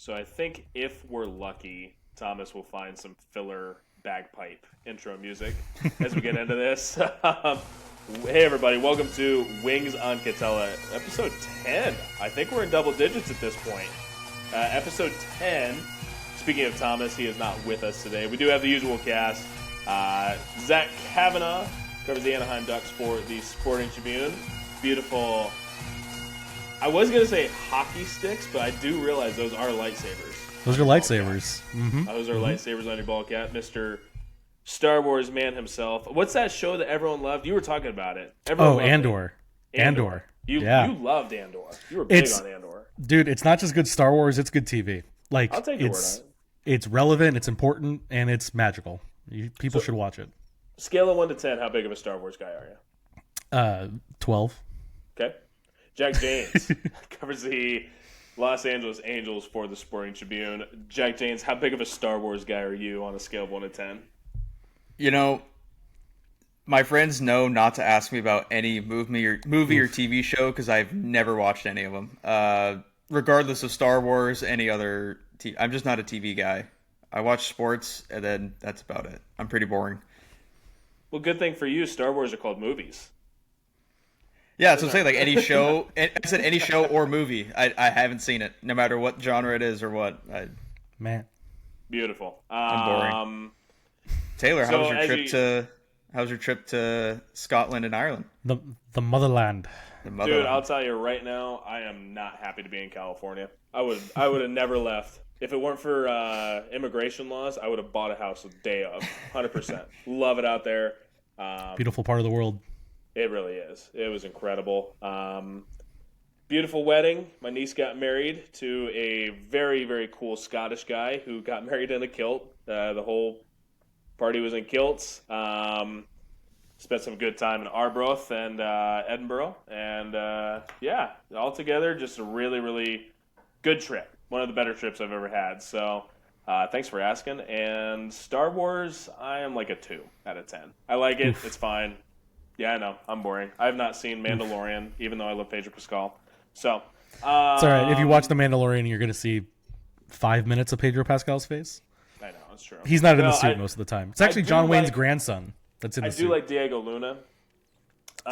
So I think if we're lucky, Thomas will find some filler bagpipe intro music as we get into this. Hey everybody, welcome to Wings on Katella, episode 10. I think we're in double digits at this point. Episode 10. Speaking of Thomas, he is not with us today. We do have the usual cast. Zach Kavanaugh covers the Anaheim Ducks for the Sporting Tribune. Beautiful. I was going to say hockey sticks, but I do realize those are lightsabers. Those are lightsabers. Mm-hmm. Those are lightsabers on your ball cap, Mr. Star Wars man himself. What's that show that everyone loved? You were talking about it. Everyone loved Andor. It. Andor. You loved Andor. You were big on Andor. Dude, it's not just good Star Wars, it's good TV. Like, I'll take your word on it. It's relevant, it's important, and it's magical. People should watch it. Scale of 1 to 10, how big of a Star Wars guy are you? 12. Okay. Jack James covers the Los Angeles Angels for the Sporting Tribune. Jack James, how big of a Star Wars guy are you on a scale of 1 to 10? You know, my friends know not to ask me about any movie or TV show because I've never watched any of them. Regardless of Star Wars, any other I'm just not a TV guy. I watch sports, and then that's about it. I'm pretty boring. Well, good thing for you, Star Wars are called movies. Yeah, that's what I'm saying. Like any show, I said any show or movie. I haven't seen it, no matter what genre it is or what. Man, beautiful. I'm boring. Taylor, how was your trip to Scotland and Ireland? The motherland. Dude, I'll tell you right now, I am not happy to be in California. I would have never left. If it weren't for immigration laws, I would have bought a house the day of. 100%. Love it out there. Beautiful part of the world. It really is. It was incredible. Beautiful wedding. My niece got married to a very, very cool Scottish guy who got married in a kilt. The whole party was in kilts. Spent some good time in Arbroath and Edinburgh. And, yeah, altogether, just a really, really good trip. One of the better trips I've ever had. So thanks for asking. And Star Wars, I am like a 2 out of 10. I like it. Oof. It's fine. Yeah, I know. I'm boring. I have not seen Mandalorian, even though I love Pedro Pascal. So, it's all right. If you watch The Mandalorian, you're going to see 5 minutes of Pedro Pascal's face. I know, it's true. He's not in the suit most of the time. It's actually John Wayne's grandson that's in the suit. I do like Diego Luna.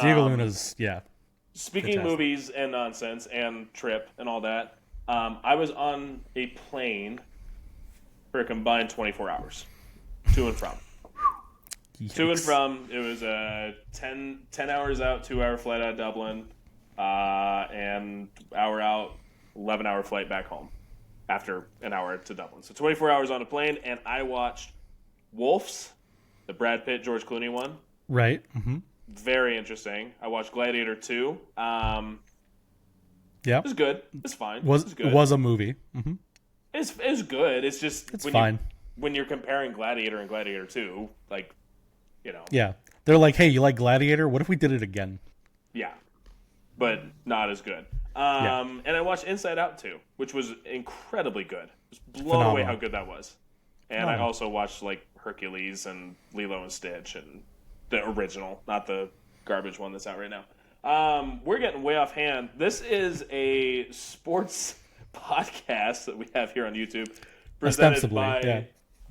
Diego Luna's, yeah. Speaking fantastic. Movies and nonsense and trip and all that, I was on a plane for a combined 24 hours, to and from. Yikes. To and from, it was a 10 hours out, 2-hour flight out of Dublin, and hour out, 11-hour flight back home after an hour to Dublin. So 24 hours on a plane, and I watched Wolves, the Brad Pitt, George Clooney one. Right. Mm-hmm. Very interesting. I watched Gladiator 2. Yeah. It was good. It's fine. It was a movie. Mm-hmm. It's good. It's just it's fine. When you're comparing Gladiator and Gladiator 2, like, you know. Yeah. They're like, hey, you like Gladiator? What if we did it again? Yeah. But not as good. And I watched Inside Out 2, which was incredibly good. I was blown away how good that was. And I also watched, like, Hercules and Lilo and Stitch and the original, not the garbage one that's out right now. We're getting way off hand. This is a sports podcast that we have here on YouTube.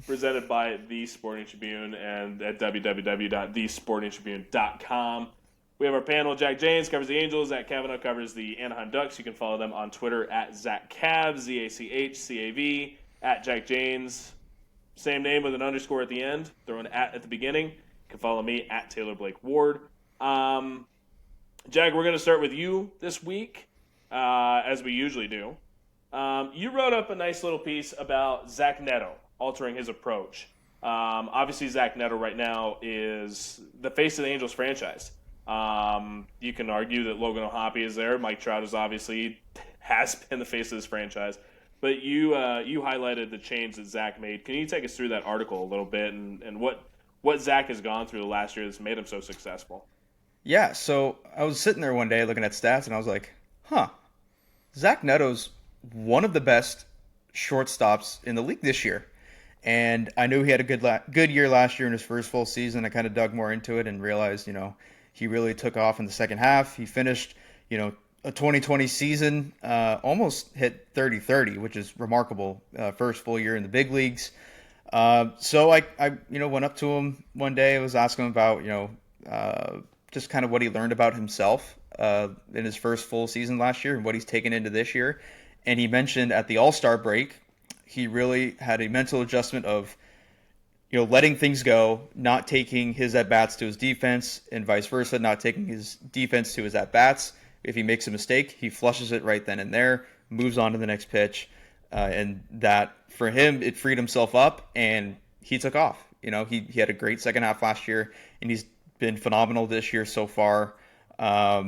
Presented by The Sporting Tribune and at www.thesportingtribune.com. We have our panel. Jack James covers the Angels. Zach Kavanaugh covers the Anaheim Ducks. You can follow them on Twitter at ZachCav, ZachCav, at Jack James. Same name with an underscore at the end. Throw an at the beginning. You can follow me at Taylor Blake Ward. Jack, we're going to start with you this week, as we usually do. You wrote up a nice little piece about Zach Neto altering his approach. Obviously, Zach Neto right now is the face of the Angels franchise. You can argue that Logan O'Hoppe is there. Mike Trout is obviously has been the face of this franchise. But you highlighted the change that Zach made. Can you take us through that article a little bit and what Zach has gone through the last year that's made him so successful? Yeah, so I was sitting there one day looking at stats, and I was like, Zach Neto's one of the best shortstops in the league this year. And I knew he had a good year last year in his first full season. I kind of dug more into it and realized, he really took off in the second half. He finished, a 2020 season, almost hit 30-30, which is remarkable. First full year in the big leagues. So I went up to him one day. I was asking him about, just kind of what he learned about himself in his first full season last year and what he's taken into this year. And he mentioned at the All-Star break, he really had a mental adjustment of, letting things go, not taking his at-bats to his defense, and vice versa, not taking his defense to his at-bats. If he makes a mistake, he flushes it right then and there, moves on to the next pitch. And that, for him, it freed himself up, and he took off. He had a great second half last year, and he's been phenomenal this year so far. Let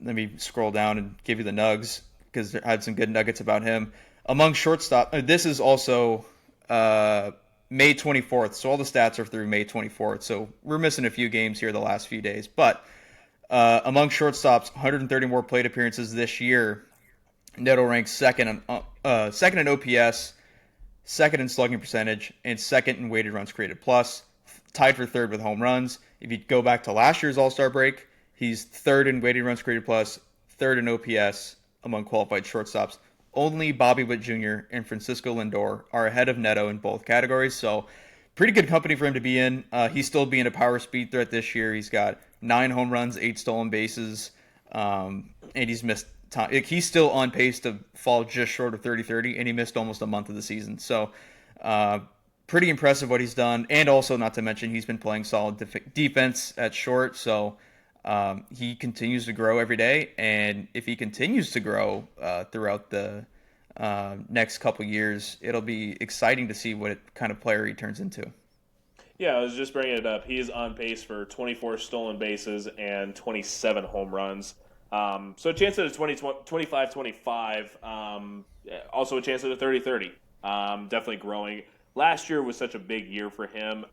me scroll down and give you the nugs, because I had some good nuggets about him. Among shortstop, this is also May 24th, so all the stats are through May 24th, so we're missing a few games here the last few days. But among shortstops, 130 more plate appearances this year. Neto ranks second in OPS, second in slugging percentage, and second in weighted runs created plus, tied for third with home runs. If you go back to last year's All-Star break, he's third in weighted runs created plus, third in OPS among qualified shortstops. Only Bobby Witt Jr. and Francisco Lindor are ahead of Neto in both categories, so pretty good company for him to be in. He's still being a power speed threat this year. He's got 9 home runs, 8 stolen bases, and he's missed time. He's still on pace to fall just short of 30-30, and he missed almost a month of the season. So pretty impressive what he's done, and also not to mention he's been playing solid defense at short, so he continues to grow every day, and if he continues to grow throughout the next couple years, it'll be exciting to see what kind of player he turns into. Yeah, I was just bringing it up. He is on pace for 24 stolen bases and 27 home runs. So a chance at a 25-25, also a chance at a 30-30. Definitely growing. Last year was such a big year for him.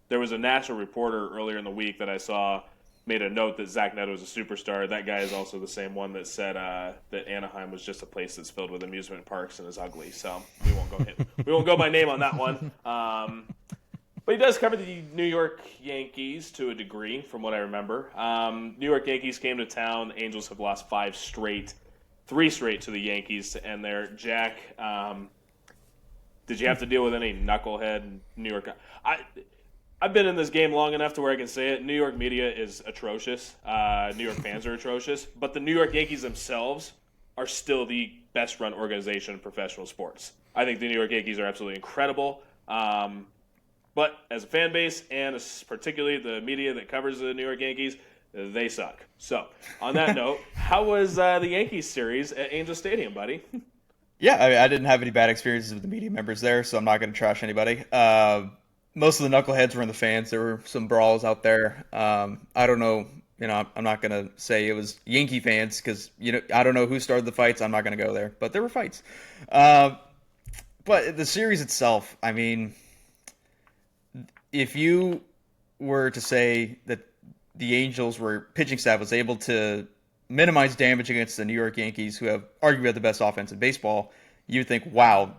There was a national reporter earlier in the week that I saw made a note that Zach Neto is a superstar. That guy is also the same one that said that Anaheim was just a place that's filled with amusement parks and is ugly. So we won't go by name on that one. But he does cover the New York Yankees to a degree, from what I remember. New York Yankees came to town. The Angels have lost 3 straight to the Yankees to end there. Jack, did you have to deal with any knucklehead in New York? I've been in this game long enough to where I can say it. New York media is atrocious. New York fans are atrocious. But the New York Yankees themselves are still the best-run organization in professional sports. I think the New York Yankees are absolutely incredible. But as a fan base, and particularly the media that covers the New York Yankees, they suck. So, on that note, how was the Yankees series at Angel Stadium, buddy? Yeah, I didn't have any bad experiences with the media members there, so I'm not going to trash anybody. Most of the knuckleheads were in the fans. There were some brawls out there. I don't know. I'm not going to say it was Yankee fans because, I don't know who started the fights. I'm not going to go there. But there were fights. But the series itself, I mean, if you were to say that the Angels' pitching staff was able to minimize damage against the New York Yankees, who have arguably the best offense in baseball, you'd think, wow,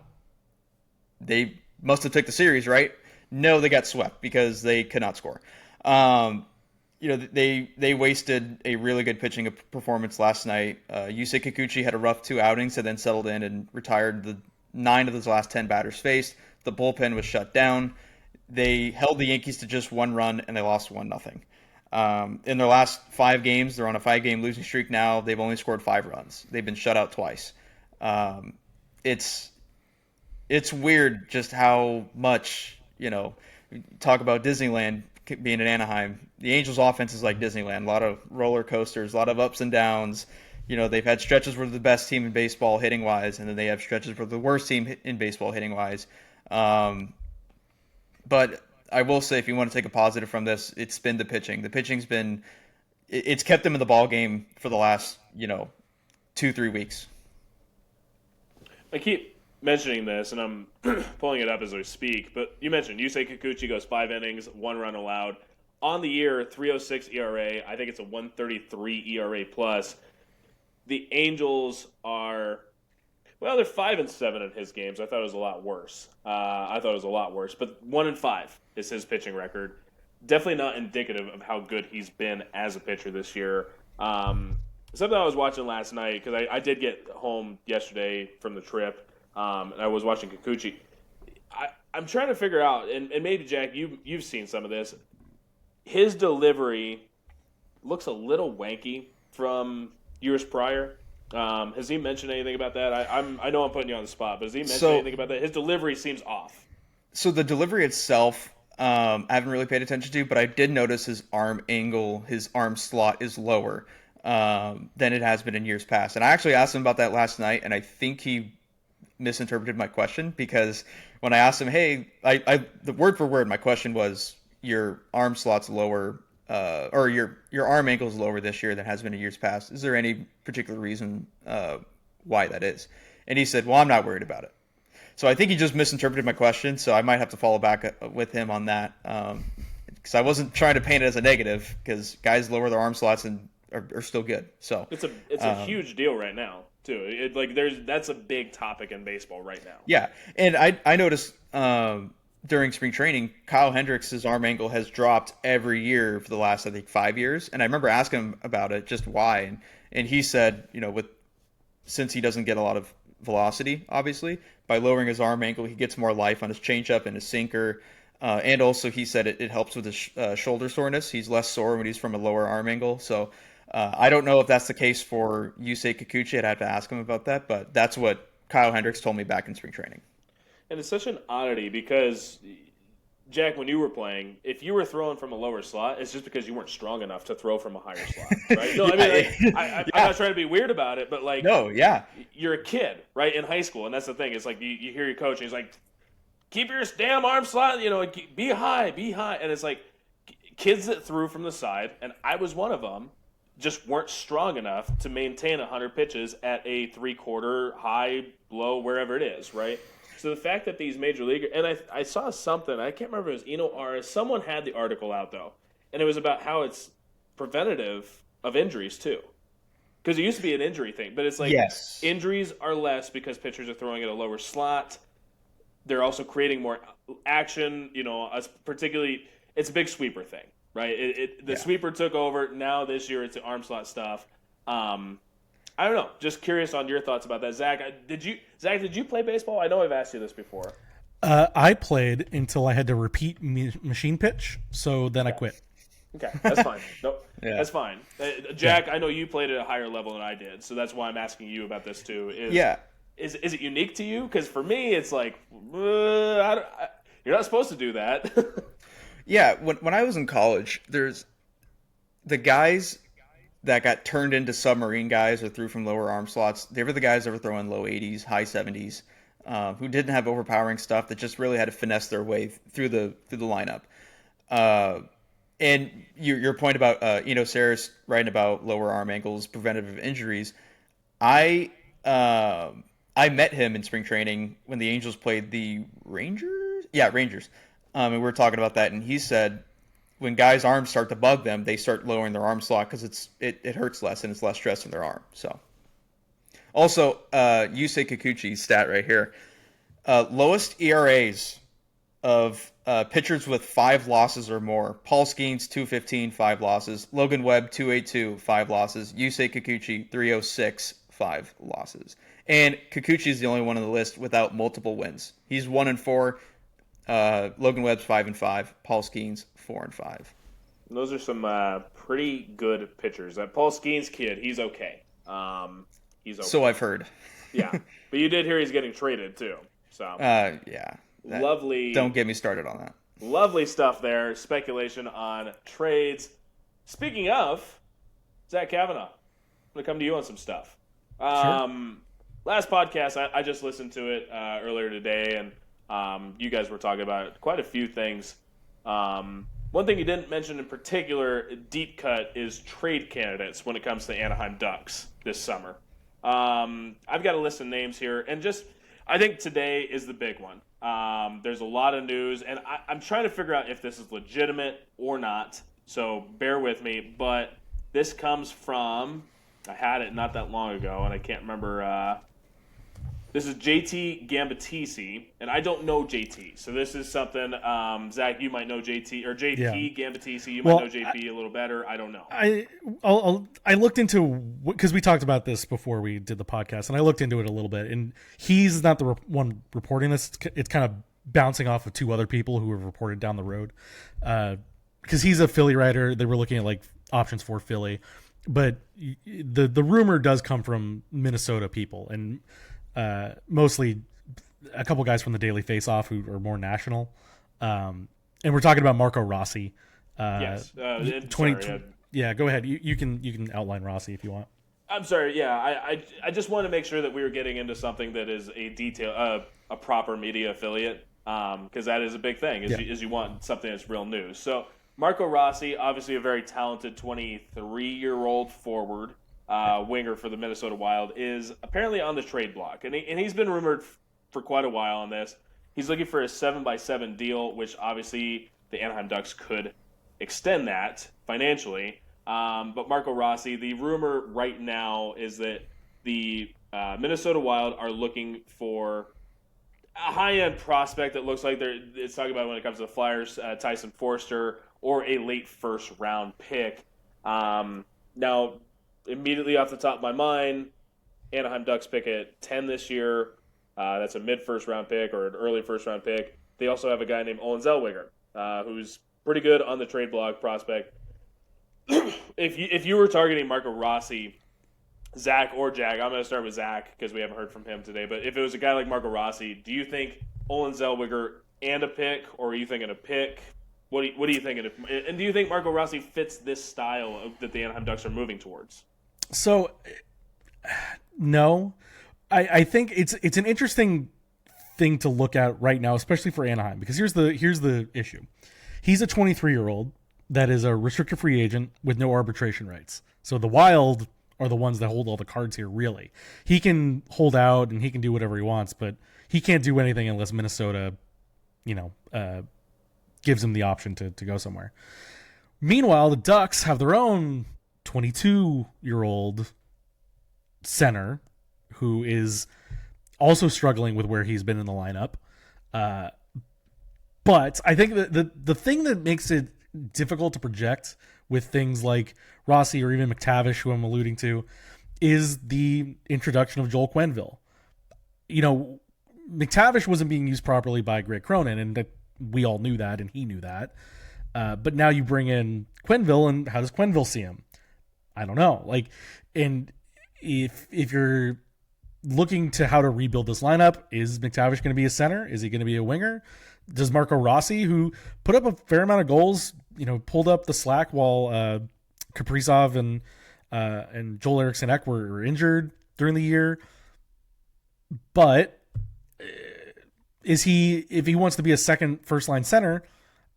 they must have took the series, right? No, they got swept because they could not score. They wasted a really good pitching performance last night. Yusei Kikuchi had a rough 2 outings and then settled in and retired the 9 of his last 10 batters faced. The bullpen was shut down. They held the Yankees to just 1 run, and they lost 1-0. In their last 5 games, they're on a 5-game losing streak now. They've only scored 5 runs. They've been shut out twice. It's weird just how much, talk about Disneyland being in Anaheim. The Angels' offense is like Disneyland. A lot of roller coasters, a lot of ups and downs. They've had stretches where they're the best team in baseball hitting-wise, and then they have stretches where they're the worst team in baseball hitting-wise. But I will say, if you want to take a positive from this, it's been the pitching. The pitching's been – it's kept them in the ball game for the last, 2-3 weeks. I keep mentioning this, and I'm pulling it up as we speak, but you mentioned Yusei Kikuchi goes 5 innings, 1 run allowed. On the year, 3.06 ERA. I think it's a 1.33 ERA plus. The Angels are – well, they're 5-7 in his games. I thought it was a lot worse. But 1-5 is his pitching record. Definitely not indicative of how good he's been as a pitcher this year. something I was watching last night, because I did get home yesterday from the trip, and I was watching Kikuchi. I'm trying to figure out, and maybe, Jack, you've seen some of this. His delivery looks a little wanky from years prior. Has he mentioned anything about that? I know I'm putting you on the spot, but has he mentioned anything about that? His delivery seems off. So the delivery itself, I haven't really paid attention to, but I did notice his arm angle, his arm slot is lower than it has been in years past. And I actually asked him about that last night, and I think he misinterpreted my question, because when I asked him, hey, the word for word, my question was, your arm slot's lower, or your arm angle is lower this year than has been in years past. Is there any particular reason why that is? And he said, well, I'm not worried about it. So I think he just misinterpreted my question, so I might have to follow back with him on that, because I wasn't trying to paint it as a negative, because guys lower their arm slots and are still good. So it's a huge deal right now too. That's a big topic in baseball right now. Yeah, and I noticed during spring training, Kyle Hendricks' arm angle has dropped every year for the last, I think, 5 years. And I remember asking him about it, just why, and he said, since he doesn't get a lot of velocity, obviously, by lowering his arm angle, he gets more life on his changeup and his sinker. And also, he said it helps with his shoulder soreness. He's less sore when he's from a lower arm angle. So I don't know if that's the case for Yusei Kikuchi. I'd have to ask him about that. But that's what Kyle Hendricks told me back in spring training. And it's such an oddity because, Jack, when you were playing, if you were throwing from a lower slot, it's just because you weren't strong enough to throw from a higher slot, right? No, I mean, I'm not trying to be weird about it, but you're a kid, right, in high school, and that's the thing. It's like you hear your coach, and he's like, keep your damn arm slot, be high, and it's like kids that threw from the side, and I was one of them, just weren't strong enough to maintain 100 pitches at a 3/4 high, low, wherever it is, right? So the fact that these major leaguers, and I saw something, I can't remember if it was Eno Aris, someone had the article out though, and it was about how it's preventative of injuries too. Because it used to be an injury thing, but it's like injuries are less because pitchers are throwing at a lower slot. They're also creating more action, particularly, it's a big sweeper thing, right? The sweeper took over, now this year it's the arm slot stuff. I don't know. Just curious on your thoughts about that. Zach, did you play baseball? I know I've asked you this before. I played until I had to repeat machine pitch, so then I quit. Okay, that's fine. Nope, that's fine. Jack, I know you played at a higher level than I did, so that's why I'm asking you about this too. Is it unique to you? Because for me, it's like, you're not supposed to do that. Yeah, when I was in college, there's the guys that got turned into submarine guys or threw from lower arm slots. They were the guys that were throwing low 80s, high 70s, who didn't have overpowering stuff, that just really had to finesse their way through the lineup. And your point about Eno Saris writing about lower arm angles, preventative injuries, I met him in spring training when the Angels played the Rangers. Yeah, Rangers. And we were talking about that, and he said, when guys' arms start to bug them, they start lowering their arm slot because it hurts less and it's less stress in their arm. So, also, Yusei Kikuchi stat right here: lowest ERAs of pitchers with 5 losses or more. Paul Skeens 2.15, 5 losses. Logan Webb 2.82, 5 losses. Yusei Kikuchi 3.06, 5 losses. And Kikuchi is the only one on the list without multiple wins. He's 1-4. Logan Webb's 5-5. Paul Skeens 4-5. Those are some pretty good pitchers. That Paul Skeens kid, he's okay. He's okay. So I've heard. Yeah, but you did hear he's getting traded too. So yeah, lovely. Don't get me started on that. Lovely stuff there. Speculation on trades. Speaking of Zach Kavanaugh, I'm gonna come to you on some stuff. Sure. Last podcast, I just listened to it earlier today, and you guys were talking about quite a few things. One thing you didn't mention in particular, deep cut, is trade candidates when it comes to Anaheim Ducks this summer. I've got a list of names here, and I think today is the big one. There's a lot of news, and I'm trying to figure out if this is legitimate or not, so bear with me. But this comes from, I had it not that long ago, and I can't remember. This is JT Gambatisi, and I don't know JT, so this is something. Zach, you might know JT or JP Gambatisi. You might know JP a little better. I don't know. I looked into, because we talked about this before we did the podcast, and I looked into it a little bit. And he's not the one reporting this. It's kind of bouncing off of two other people who have reported down the road, because he's a Philly writer. They were looking at like options for Philly, but the rumor does come from Minnesota people and. Mostly a couple guys from the Daily Faceoff who are more national. And we're talking about Marco Rossi. Yes. Yeah, go ahead. You can outline Rossi if you want. I'm sorry. Yeah, I just want to make sure that we were getting into something that is a proper media affiliate, because that is a big thing. Is you want something that's real news. So Marco Rossi, obviously a very talented 23-year-old forward. Winger for the Minnesota Wild, is apparently on the trade block, and he's been rumored for quite a while on this. He's looking for a 7x7 deal, which obviously the Anaheim Ducks could extend that financially. But Marco Rossi, the rumor right now is that the Minnesota Wild are looking for a high-end prospect that looks like it's talking about when it comes to the Flyers, Tyson Forster, or a late first-round pick. Now, immediately off the top of my mind, Anaheim Ducks pick at 10 this year. That's a mid-first round pick or an early first-round pick. They also have a guy named Olen Zellweger, who's pretty good on the trade block prospect. If you were targeting Marco Rossi, Zach or Jag, I'm going to start with Zach because we haven't heard from him today. But if it was a guy like Marco Rossi, do you think Olen Zellweger and a pick, or are you thinking a pick? What are you thinking? And do you think Marco Rossi fits this style that the Anaheim Ducks are moving towards? So, no, I think it's an interesting thing to look at right now, especially for Anaheim, because here's the issue. He's a 23-year-old that is a restricted free agent with no arbitration rights. So the Wild are the ones that hold all the cards here, really. He can hold out and he can do whatever he wants, but he can't do anything unless Minnesota, gives him the option to go somewhere. Meanwhile, the Ducks have their own 22-year-old center who is also struggling with where he's been in the lineup. But I think that the thing that makes it difficult to project with things like Rossi or even McTavish, who I'm alluding to, is the introduction of Joel Quenneville. McTavish wasn't being used properly by Greg Cronin, and that we all knew that, and he knew that. But now you bring in Quenneville, and how does Quenneville see him? I don't know. And if you're looking to how to rebuild this lineup, is McTavish going to be a center? Is he going to be a winger? Does Marco Rossi, who put up a fair amount of goals, pulled up the slack while Kaprizov and Joel Eriksson Ek were injured during the year, but if he wants to be a second first line center,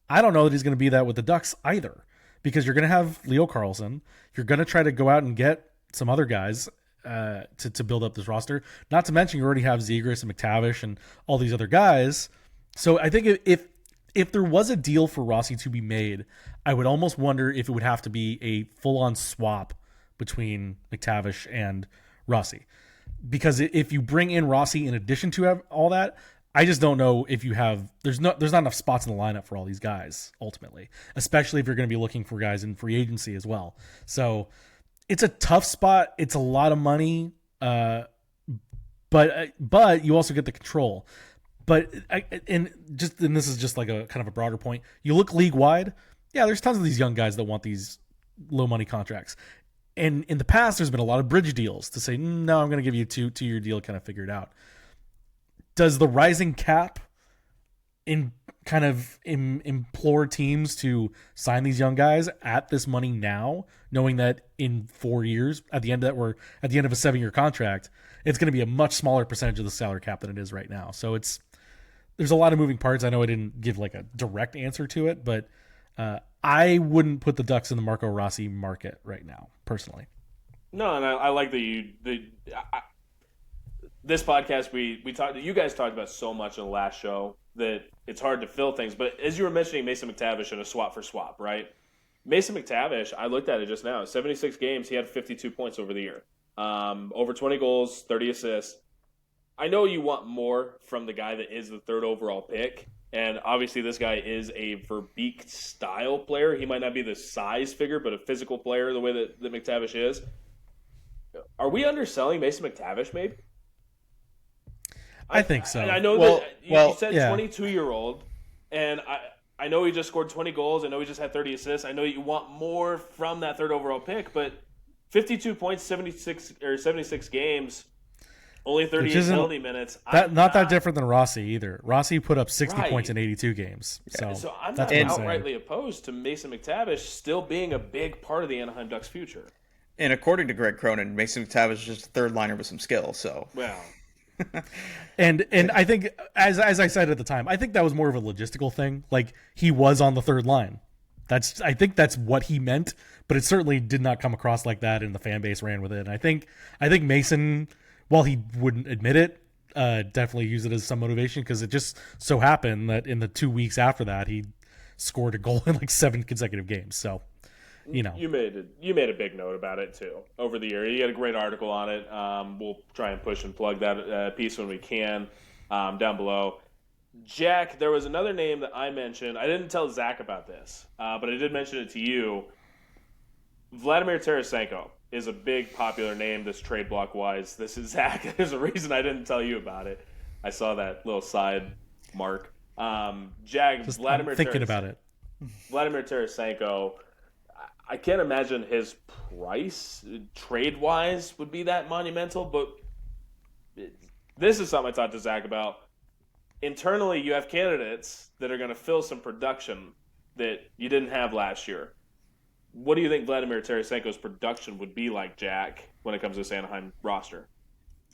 I don't know that he's going to be that with the Ducks either, because you're going to have Leo Carlsson. You're going to try to go out and get some other guys to build up this roster. Not to mention you already have Zegras and McTavish and all these other guys. So I think if there was a deal for Rossi to be made, I would almost wonder if it would have to be a full-on swap between McTavish and Rossi. Because if you bring in Rossi in addition to have all that, I just don't know if you have there's not enough spots in the lineup for all these guys ultimately, especially if you're going to be looking for guys in free agency as well. So it's a tough spot. It's a lot of money, but you also get the control. But this is just like a kind of a broader point. You look league wide, yeah, there's tons of these young guys that want these low money contracts. And in the past, there's been a lot of bridge deals to say, no, I'm going to give you a 2-year deal, kind of figure it out. Does the rising cap implore teams to sign these young guys at this money now, knowing that in 4 years, at the end of a 7-year contract, it's going to be a much smaller percentage of the salary cap than it is right now. So there's a lot of moving parts. I know I didn't give like a direct answer to it, but I wouldn't put the Ducks in the Marco Rossi market right now, personally. No, and I like that this podcast we talked. You guys talked about so much in the last show that it's hard to fill things. But as you were mentioning, Mason McTavish and a swap for swap, right? Mason McTavish, I looked at it just now. 76 games, he had 52 points over the year, over 20 goals, 30 assists. I know you want more from the guy that is the third overall pick, and obviously this guy is a Verbeek style player. He might not be the size figure, but a physical player the way that McTavish is. Are we underselling Mason McTavish, maybe? I think so. I know that you said 22-year-old, and I know he just scored 20 goals. I know he just had 30 assists. I know you want more from that third overall pick, but 52 points, 76 games, only 38 penalty minutes. Not that different than Rossi either. Rossi put up 60 points in 82 games. So I'm not outrightly opposed to Mason McTavish still being a big part of the Anaheim Ducks' future. And according to Greg Cronin, Mason McTavish is just a third liner with some skill. So well. and I think, as I said at the time, I think that was more of a logistical thing. Like, he was on the third line. I think that's what he meant, but it certainly did not come across like that, and the fan base ran with it. And I think Mason, while he wouldn't admit it, definitely used it as some motivation, because it just so happened that in the 2 weeks after that, he scored a goal in like 7 consecutive games. So, you know, you made a big note about it too over the year. You had a great article on it. We'll try and push and plug that piece when we can down below. Jack, there was another name that I mentioned. I didn't tell Zach about this, but I did mention it to you. Vladimir Teresenko is a big popular name this trade block wise. This is Zach. There's a reason I didn't tell you about it. I saw that little side mark. Jack, just Vladimir. I'm thinking about it. Vladimir Teresenko. I can't imagine his price, trade-wise, would be that monumental, but this is something I talked to Zach about. Internally, you have candidates that are going to fill some production that you didn't have last year. What do you think Vladimir Teresenko's production would be like, Jack, when it comes to this Anaheim roster?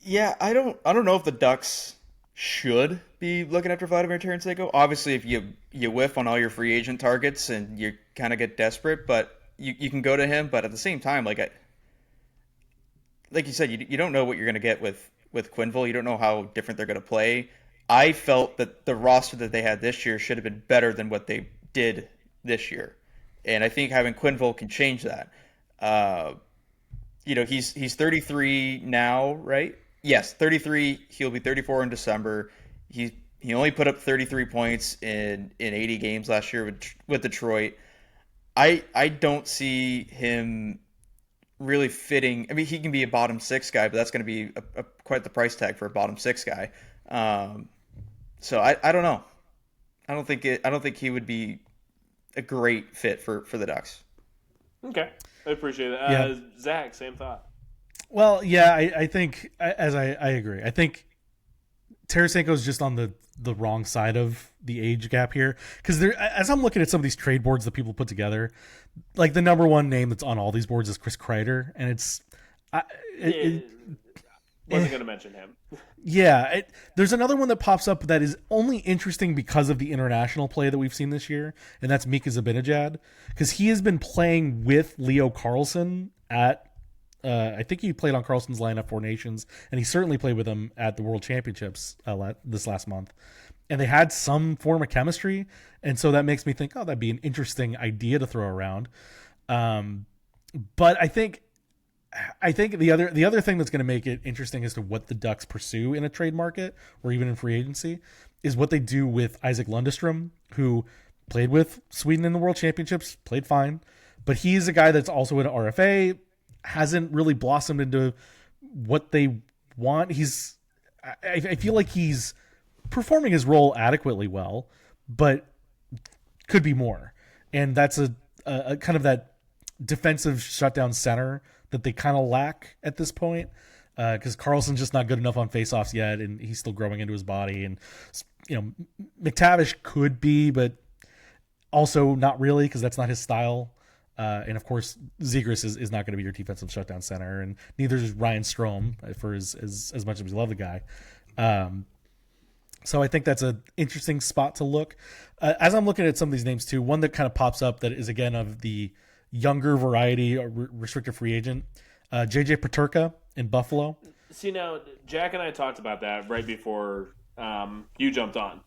Yeah, I don't know if the Ducks should be looking after Vladimir Teresenko. Obviously, if you whiff on all your free agent targets and you kind of get desperate, but you can go to him. But at the same time, like you said, you don't know what you're going to get with Quenneville. You don't know how different they're going to play. I felt that the roster that they had this year should have been better than what they did this year. And I think having Quenneville can change that. He's 33 now, right? Yes, 33. He'll be 34 in December. He only put up 33 points in 80 games last year with Detroit. I don't see him really fitting. I mean, he can be a bottom 6 guy, but that's going to be quite the price tag for a bottom 6 guy. So I don't know. I don't think he would be a great fit for the Ducks. Okay, I appreciate it. Yeah. Zach, same thought. Well, yeah, I think, as I agree. I think Tarasenko is just on the wrong side of the age gap here, because as I'm looking at some of these trade boards that people put together, like the number one name that's on all these boards is Chris Kreider, and wasn't going to mention him. Yeah, there's another one that pops up that is only interesting because of the international play that we've seen this year, and that's Mika Zibanejad, because he has been playing with Leo Carlsson at I think he played on Carlson's line at Four Nations, and he certainly played with him at the World Championships this last month. And they had some form of chemistry, and so that makes me think, oh, that'd be an interesting idea to throw around. But I think the other thing that's going to make it interesting as to what the Ducks pursue in a trade market or even in free agency is what they do with Isaac Lundestrom, who played with Sweden in the World Championships, played fine, but he's a guy that's also an RFA, hasn't really blossomed into what they want. I feel like he's performing his role adequately well, but could be more. And that's a kind of that defensive shutdown center that they kind of lack at this point, because Carlson's just not good enough on faceoffs yet, and he's still growing into his body. And McTavish could be, but also not really, because that's not his style. And of course, Zegras is not going to be your defensive shutdown center, and neither is Ryan Strome, for as much as we love the guy. So I think that's an interesting spot to look. As I'm looking at some of these names too, one that kind of pops up that is again of the younger variety, restricted free agent, JJ Peterka in Buffalo. See, now Jack and I talked about that right before you jumped on.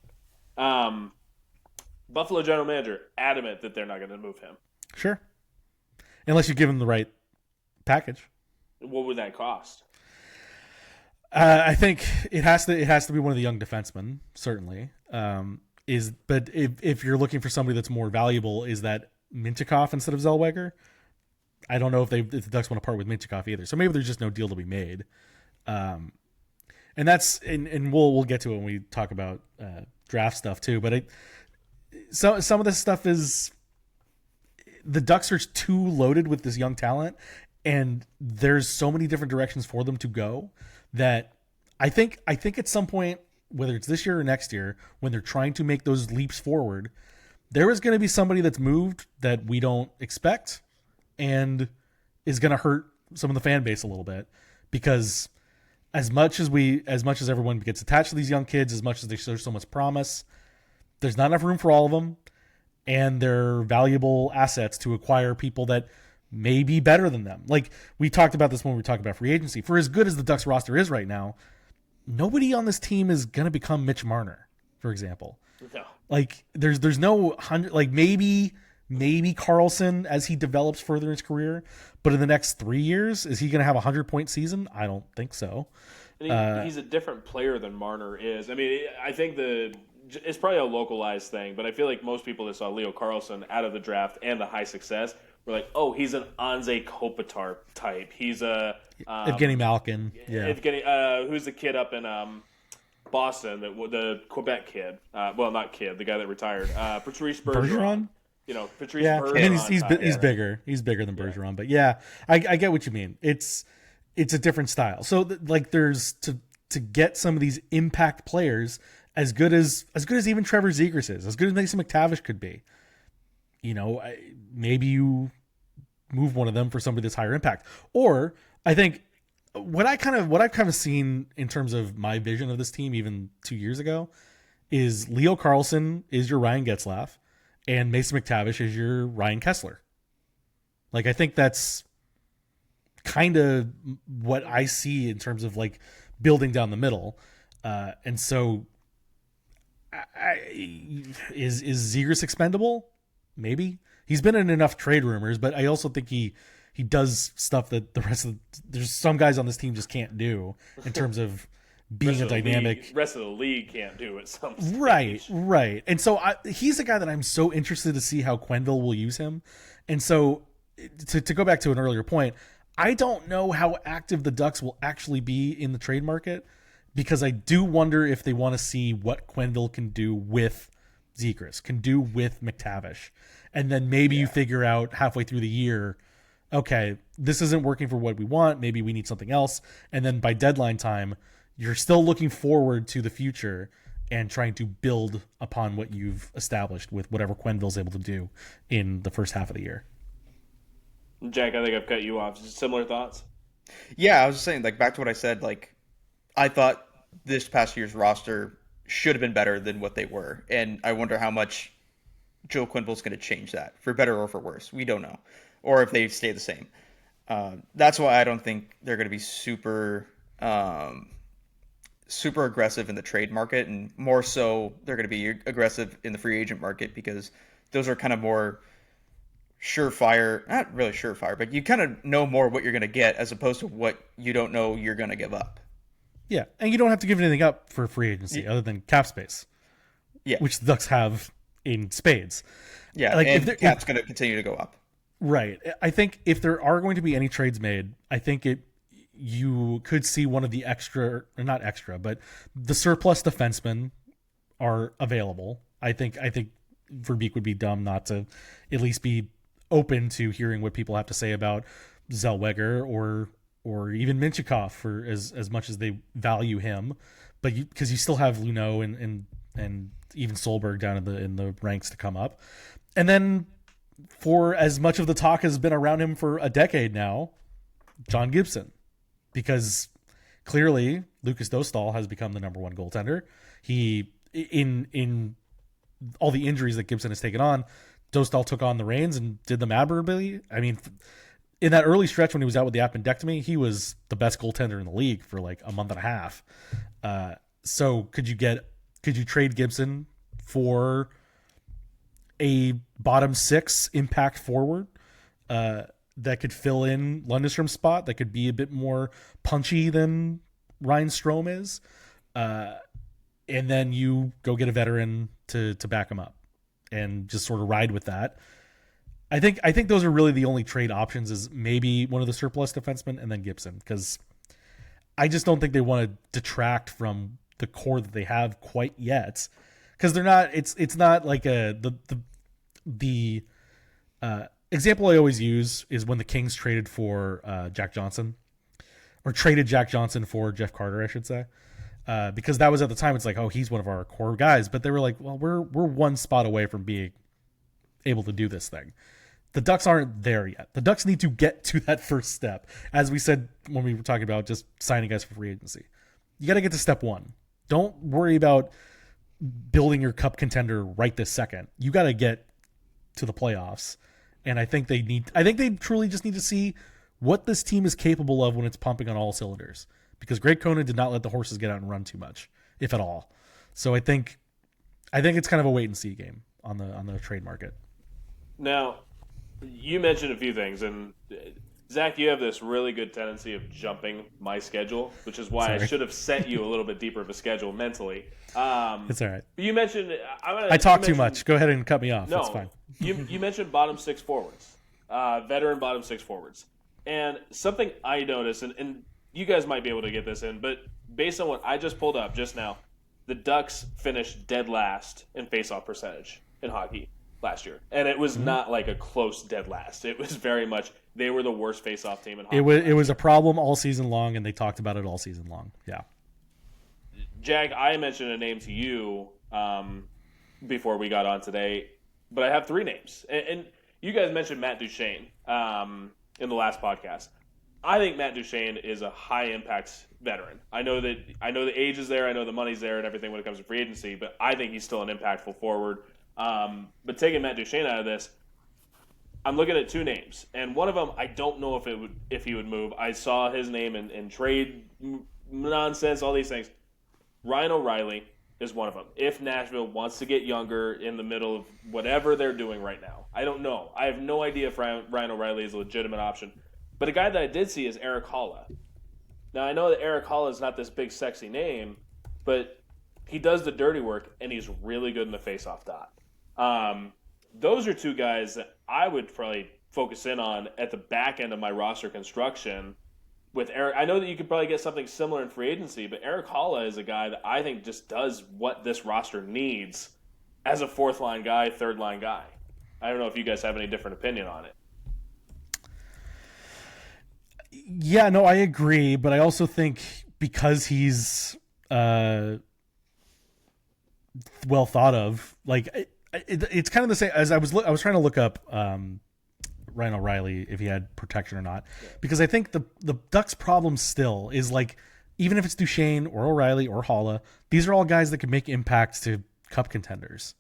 Buffalo general manager adamant that they're not going to move him. Sure. Unless you give him the right package. What would that cost? I think it has to be one of the young defensemen, certainly. But if you're looking for somebody that's more valuable, is that Mintyukov instead of Zellweger? I don't know if the Ducks want to part with Mintyukov either. So maybe there's just no deal to be made. And we'll get to it when we talk about draft stuff too. But some of this stuff is, the Ducks are too loaded with this young talent, and there's so many different directions for them to go that I think at some point, whether it's this year or next year, when they're trying to make those leaps forward, there is going to be somebody that's moved that we don't expect and is going to hurt some of the fan base a little bit, because as much as everyone gets attached to these young kids, as much as they show so much promise, there's not enough room for all of them, and they're valuable assets to acquire people that may be better than them. Like, we talked about this when we talked about free agency. For as good as the Ducks roster is right now, nobody on this team is going to become Mitch Marner, for example. No. Like, there's no 100, like maybe Carlson as he develops further in his career, but in the next 3 years, is he going to have a 100-point season? I don't think so. And he's a different player than Marner is. I mean, I think it's probably a localized thing, but I feel like most people that saw Leo Carlson out of the draft and the high success were like, oh, he's an Anze Kopitar type. He's a Evgeny Malkin. Yeah. Who's the kid up in Boston, the Quebec kid? Well, not kid, the guy that retired. Patrice Bergeron. Patrice Bergeron. I mean, he's bigger. He's bigger than Bergeron, but yeah, I get what you mean. It's a different style. So there's to get some of these impact players as good as even Trevor Zegras is, as good as Mason McTavish could be. Maybe you move one of them for somebody that's higher impact. Or I think what I've kind of seen in terms of my vision of this team even 2 years ago is Leo Carlson is your Ryan Getzlaf, and Mason McTavish is your Ryan Kessler. Like, I think that's kind of what I see in terms of like building down the middle. And so is Zegras expendable? Maybe. He's been in enough trade rumors, but I also think he does stuff that there's some guys on this team just can't do in terms of being a dynamic. Rest of the league can't do it. Right. And so he's a guy that I'm so interested to see how Quenneville will use him. And so to go back to an earlier point, I don't know how active the Ducks will actually be in the trade market, because I do wonder if they want to see what Quenneville can do with Zegras, can do with McTavish. And then maybe you figure out halfway through the year, okay, this isn't working for what we want. Maybe we need something else. And then by deadline time, you're still looking forward to the future and trying to build upon what you've established with whatever Quenneville's able to do in the first half of the year. Jack, I think I've cut you off. Similar thoughts? Yeah, I was just saying, like, back to what I said, like, I thought this past year's roster should have been better than what they were. And I wonder how much Joe Quenneville's going to change that, for better or for worse. We don't know. Or if they stay the same. That's why I don't think they're going to be super aggressive in the trade market, and more so they're going to be aggressive in the free agent market, because those are kind of more surefire, not really surefire, but you kind of know more what you're going to get as opposed to what you don't know you're going to give up. Yeah, and you don't have to give anything up for free agency other than cap space, which the Ducks have in spades. Yeah, like, and cap's going to continue to go up. Right. I think if there are going to be any trades made, I think you could see one of the not extra, but the surplus defensemen are available. I think Verbeek would be dumb not to at least be open to hearing what people have to say about Zellweger or even Mintyukov, for as much as they value him, but because you still have Luneau and even Solberg down in the ranks to come up, and then for as much of the talk has been around him for a decade now, John Gibson, because clearly Lucas Dostal has become the number one goaltender. He in all the injuries that Gibson has taken on, Dostal took on the reins and did them admirably. I mean, in that early stretch when he was out with the appendectomy, he was the best goaltender in the league for like a month and a half. So could you trade Gibson for a bottom six impact forward that could fill in Lundstrom's spot, that could be a bit more punchy than Ryan Strome is, and then you go get a veteran to back him up and just sort of ride with that. I think those are really the only trade options, is maybe one of the surplus defensemen and then Gibson, because I just don't think they want to detract from the core that they have quite yet, because they're not. It's not like the example I always use is when the Kings traded for Jack Johnson, or traded Jack Johnson for Jeff Carter, I should say, because that was at the time. It's like, oh, he's one of our core guys, but they were like, well, we're one spot away from being able to do this thing. The Ducks aren't there yet. The Ducks need to get to that first step. As we said when we were talking about just signing guys for free agency, you got to get to step one. Don't worry about building your cup contender right this second. You got to get to the playoffs. And I think they truly just need to see what this team is capable of when it's pumping on all cylinders. Because Greg Cronin did not let the horses get out and run too much, if at all. So I think it's kind of a wait and see game on the trade market. Now, you mentioned a few things, and Zach, you have this really good tendency of jumping my schedule, which is why I should have sent you a little bit deeper of a schedule mentally. It's all right. But you mentioned I talk too much. Go ahead and cut me off. No, it's fine. you mentioned bottom six forwards, veteran bottom six forwards, and something I noticed, and you guys might be able to get this in, but based on what I just pulled up just now, the Ducks finished dead last in faceoff percentage in hockey last year, and it was not like a close dead last. It was very much they were the worst faceoff team in hockey. It was a problem all season long, and they talked about it all season long. Yeah. Jack, I mentioned a name to you before we got on today, but I have three names, and you guys mentioned Matt Duchene in the last podcast. I think Matt Duchene is a high impact veteran. I know the age is there, I know the money's there, and everything when it comes to free agency, but I think he's still an impactful forward. But taking Matt Duchene out of this, I'm looking at two names, and one of them I don't know if he would move. I saw his name in trade nonsense, all these things. Ryan O'Reilly is one of them. If Nashville wants to get younger in the middle of whatever they're doing right now, I don't know. I have no idea if Ryan O'Reilly is a legitimate option. But a guy that I did see is Eric Holla. Now, I know that Eric Holla is not this big, sexy name, but he does the dirty work, and he's really good in the face-off dot. Those are two guys that I would probably focus in on at the back end of my roster construction with Eric. I know that you could probably get something similar in free agency, but Eric Holla is a guy that I think just does what this roster needs as a fourth-line guy, third-line guy. I don't know if you guys have any different opinion on it. Yeah, no, I agree, but I also think because he's well thought of, like it's kind of the same as I was trying to look up Ryan O'Reilly if he had protection or not, because I think the Ducks' problem still is, like, even if it's Duchene or O'Reilly or Holla, these are all guys that can make impacts to cup contenders,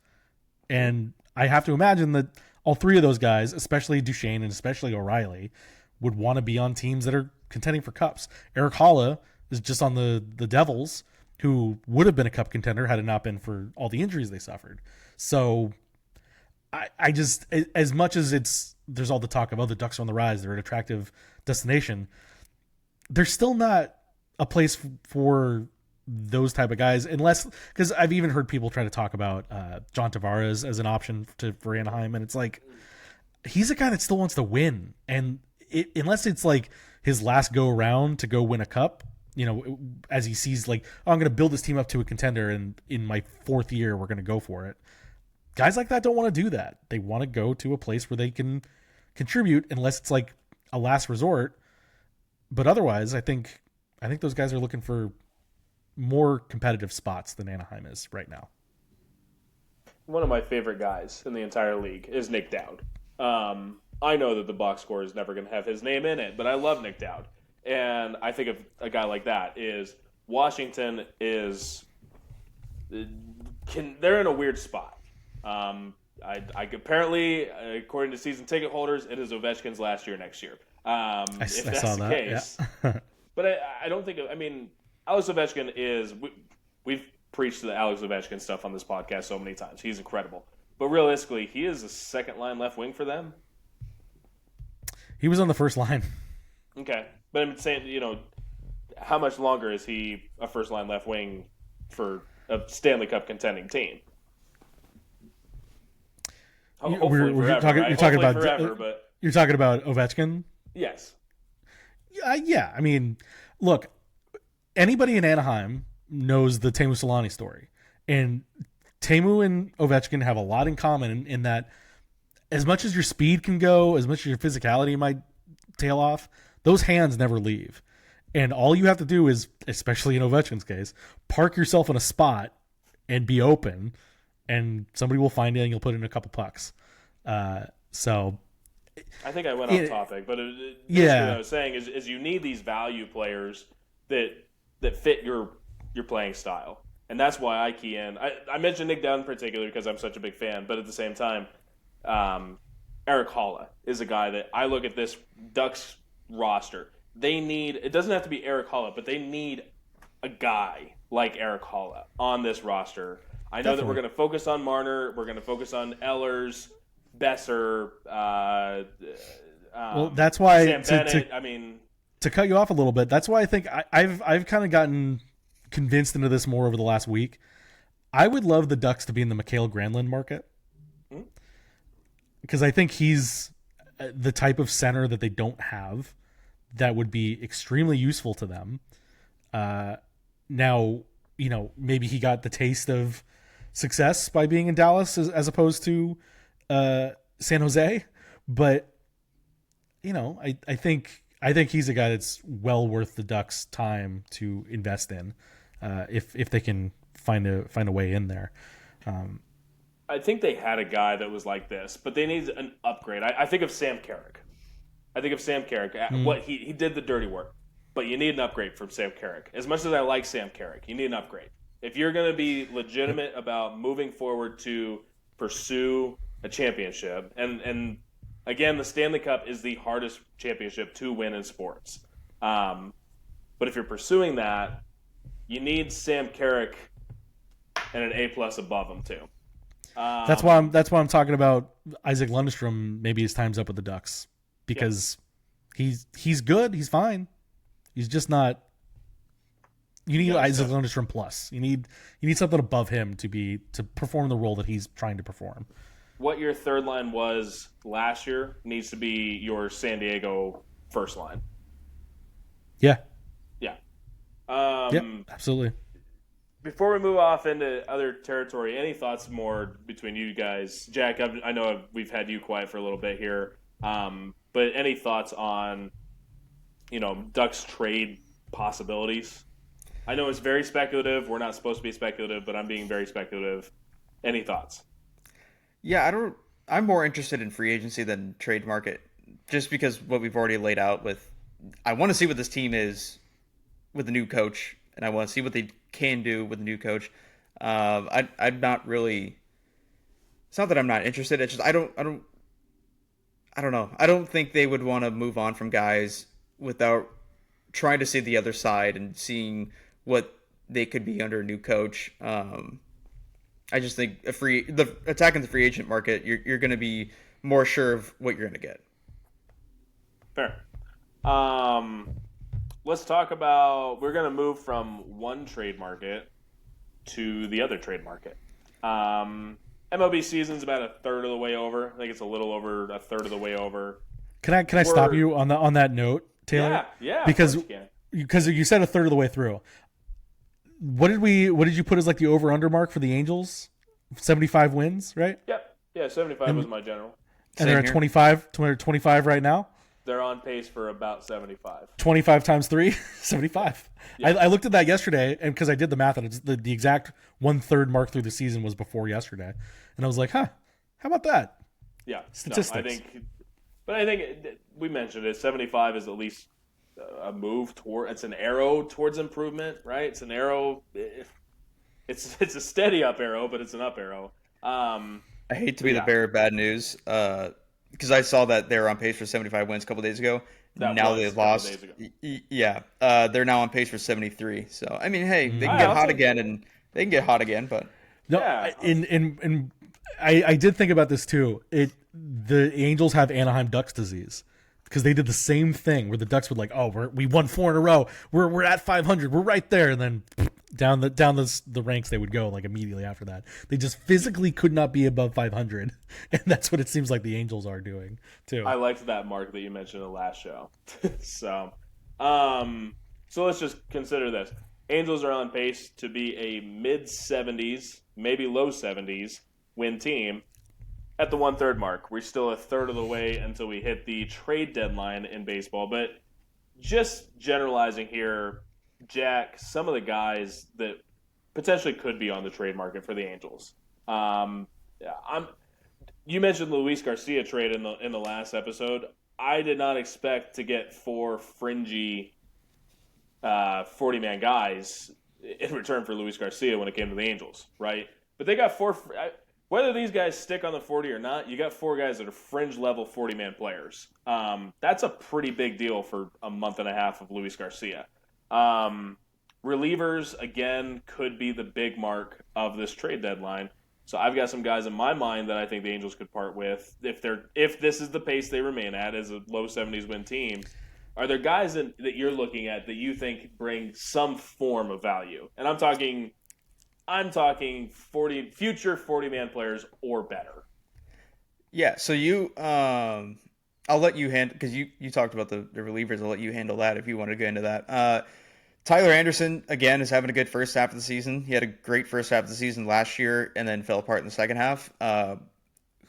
and I have to imagine that all three of those guys, especially Duchene and especially O'Reilly, would want to be on teams that are contending for cups. Eric Holla is just on the Devils, who would have been a cup contender had it not been for all the injuries they suffered. So I just, as much as there's all the talk of, oh, the Ducks are on the rise, they're an attractive destination, there's still not a place for those type of guys, unless, because I've even heard people try to talk about John Tavares as an option for Anaheim, and it's like, he's a guy that still wants to win, and unless it's like his last go around to go win a cup, you know, as he sees, like, oh, I'm going to build this team up to a contender, and in my fourth year, we're going to go for it. Guys like that don't want to do that. They want to go to a place where they can contribute, unless it's like a last resort. But otherwise, I think those guys are looking for more competitive spots than Anaheim is right now. One of my favorite guys in the entire league is Nick Dowd. I know that the box score is never going to have his name in it, but I love Nick Dowd. And I think of a guy like that is Washington is they're in a weird spot. Apparently, according to season ticket holders, it is Ovechkin's last year next year. If that's the case. Yeah. But I don't think, I mean, Alex Ovechkin is, we've preached the Alex Ovechkin stuff on this podcast so many times. He's incredible. But realistically, he is the second line left wing for them. He was on the first line. Okay. But I'm saying, you know, how much longer is he a first-line left wing for a Stanley Cup contending team? Hopefully forever, you're talking about forever, but you're talking about Ovechkin. yes. Yeah. I mean, look, anybody in Anaheim knows the Teemu Selanne story, and Teemu and Ovechkin have a lot in common in that, as much as your speed can go, as much as your physicality might tail off, those hands never leave. And all you have to do is, especially in Ovechkin's case, park yourself in a spot and be open, and somebody will find you and you'll put in a couple pucks. So I think I went off topic, but what I was saying is you need these value players that fit your playing style. And that's why I key in. I mentioned Nick Dunn in particular because I'm such a big fan, but at the same time, Eric Holla is a guy that I look at this Ducks roster. They need, it doesn't have to be Eric Holla, but they need a guy like Eric Holla on this roster. I know that we're going to focus on Marner, we're going to focus on Ellers, Besser, well, that's why Sam Bennett. To cut you off a little bit, that's why I think I've kind of gotten convinced into this more over the last week. I would love the Ducks to be in the Mikael Granlund market, because I think he's the type of center that they don't have that would be extremely useful to them. Now, maybe he got the taste of success by being in Dallas as opposed to San Jose, but I think he's a guy that's well worth the Ducks' time to invest in, if they can find a way in there. I think they had a guy that was like this, but they need an upgrade. I think of Sam Carrick. What he did the dirty work, but you need an upgrade from Sam Carrick. As much as I like Sam Carrick, you need an upgrade. If you're going to be legitimate about moving forward to pursue a championship, and again, the Stanley Cup is the hardest championship to win in sports. But if you're pursuing that, you need Sam Carrick and an A+ above him too. That's why I'm talking about Isaac Lundestrom. Maybe his time's up with the Ducks, because he's good. He's fine. He's just not. You need Isaac Lundestrom plus. You need something above him to perform the role that he's trying to perform. What your third line was last year needs to be your San Diego first line. Yeah. Yeah. Absolutely. Before we move off into other territory, any thoughts more between you guys? Jack, I know we've had you quiet for a little bit here, but any thoughts on, Ducks trade possibilities? I know it's very speculative. We're not supposed to be speculative, but I'm being very speculative. Any thoughts? Yeah, I'm more interested in free agency than trade market, just because what we've already laid out with. I want to see what this team is with the new coach, and I want to see what they can do with the new coach. I'm not really. It's not that I'm not interested. It's just I don't know. I don't think they would want to move on from guys without trying to see the other side and seeing what they could be under a new coach. I just think attacking the free agent market, you're going to be more sure of what you're going to get. Fair. Let's talk about. We're going to move from one trade market to the other trade market. MLB season's about a third of the way over. I think it's a little over a third of the way over. Can I stop you on that note, Taylor? Yeah. Because you said a third of the way through. What did you put as like the over-under mark for the Angels? 75 wins, right? Yep. Yeah, 75 was my general. And they're at 25 right now? They're on pace for about 75. 25 times 3? 75. Yeah. I looked at that yesterday, and because I did the math, and it's the exact 1/3 mark through the season was before yesterday. And I was like, how about that? Yeah. Statistics. I think we mentioned it. 75 is at least a move toward. It's an arrow towards improvement, right? It's an arrow. It's a steady up arrow, but it's an up arrow. I hate to be the bearer of bad news, because I saw that they were on pace for 75 wins a couple days ago. Now they've lost. Yeah, they're now on pace for 73. So I mean, hey, they can get hot again, and they can get hot again. But no, I did think about this too. The Angels have Anaheim Ducks disease, because they did the same thing where the Ducks would like, oh, we won 4 in a row. We're at 500. We're right there, and then down the ranks they would go like immediately after that. They just physically could not be above 500, and that's what it seems like the Angels are doing too. I liked that mark that you mentioned in the last show. So let's just consider this. Angels are on pace to be a mid-70s, maybe low 70s win team at the 1/3 mark. We're still a third of the way until we hit the trade deadline in baseball. But just generalizing here, Jack, some of the guys that potentially could be on the trade market for the Angels. You mentioned Luis Garcia trade in the last episode. I did not expect to get 4 fringy 40-man guys in return for Luis Garcia when it came to the Angels, right? But they got 4. Whether these guys stick on the 40 or not, you got 4 guys that are fringe-level 40-man players. That's a pretty big deal for a month and a half of Luis Garcia. Relievers, again, could be the big mark of this trade deadline. So I've got some guys in my mind that I think the Angels could part with if this is the pace they remain at as a low 70s win team. Are there guys that you're looking at that you think bring some form of value? And I'm talking 40 future 40-man players or better. Yeah, so I'll let you handle, because you talked about the relievers. I'll let you handle that if you want to get into that. Tyler Anderson, again, is having a good first half of the season. He had a great first half of the season last year and then fell apart in the second half.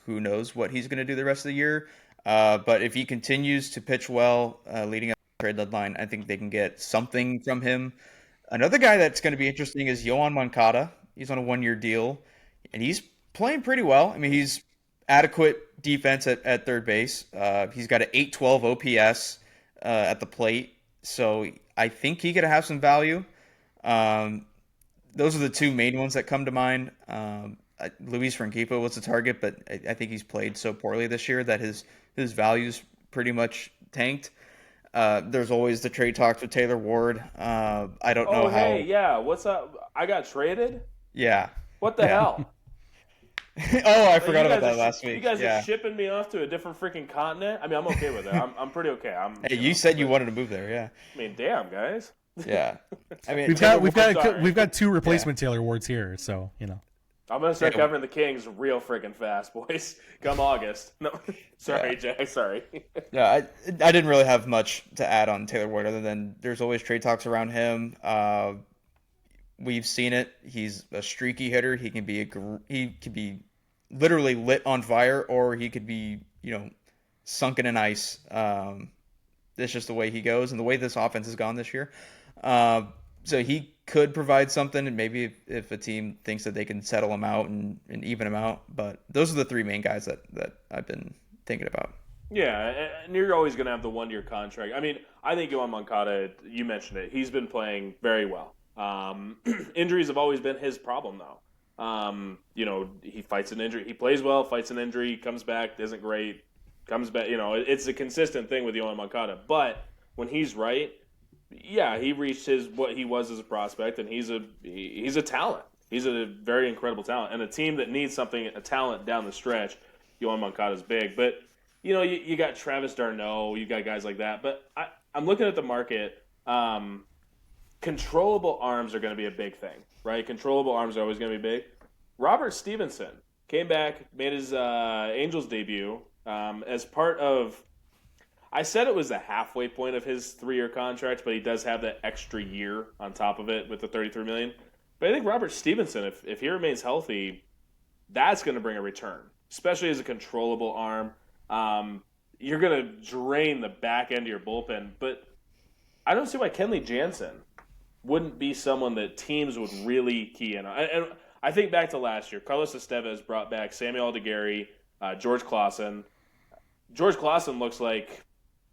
Who knows what he's going to do the rest of the year. But if he continues to pitch well leading up to the trade deadline, I think they can get something from him. Another guy that's going to be interesting is Yoan Moncada. He's on a 1-year deal, and he's playing pretty well. I mean, he's adequate defense at third base. He's got an 812 OPS at the plate, so I think he could have some value. Those are the 2 main ones that come to mind. Luis Franquipo was a target, but I think he's played so poorly this year that his value's pretty much tanked. There's always the trade talks with Taylor Ward. I don't know how. Oh, hey, yeah. What's up? I got traded? Yeah. What the hell? Oh, I forgot about that last week. You guys are shipping me off to a different freaking continent? I mean, I'm okay with it. I'm pretty okay. Hey, you said you wanted to move there, yeah. I mean, damn, guys. Yeah. I mean, we've got 2 replacement Taylor Wards here, so, you know. I'm going to start covering the Kings real freaking fast, boys. Come August. No, sorry, Jack. Sorry. Yeah, I didn't really have much to add on Taylor Ward other than there's always trade talks around him. We've seen it. He's a streaky hitter. He can be literally lit on fire, or he could be, sunken in ice. That's just the way he goes and the way this offense has gone this year. So he could provide something, and maybe if a team thinks that they can settle him out and even him out. But those are the 3 main guys that I've been thinking about. Yeah, and you're always going to have the 1-year contract. I mean, I think Yoan Moncada, you mentioned it, he's been playing very well. Injuries have always been his problem, though. He fights an injury. He plays well, fights an injury, comes back, isn't great, comes back. It's a consistent thing with Yoan Moncada. But when he's right, yeah, he reached what he was as a prospect, and he's a talent. He's a very incredible talent, and a team that needs a talent down the stretch. Yoan Moncada's big, but you got Travis d'Arnaud, you got guys like that. But I'm looking at the market. Controllable arms are going to be a big thing, right? Controllable arms are always going to be big. Robert Stevenson came back, made his Angels debut as part of. I said it was the halfway point of his 3-year contract, but he does have that extra year on top of it with the $33 million. But I think Robert Stevenson, if he remains healthy, that's going to bring a return, especially as a controllable arm. You're going to drain the back end of your bullpen, but I don't see why Kenley Jansen wouldn't be someone that teams would really key in on. And I think back to last year, Carlos Estevez brought back Samuel Aldegari, George Clausen. George Clausen looks like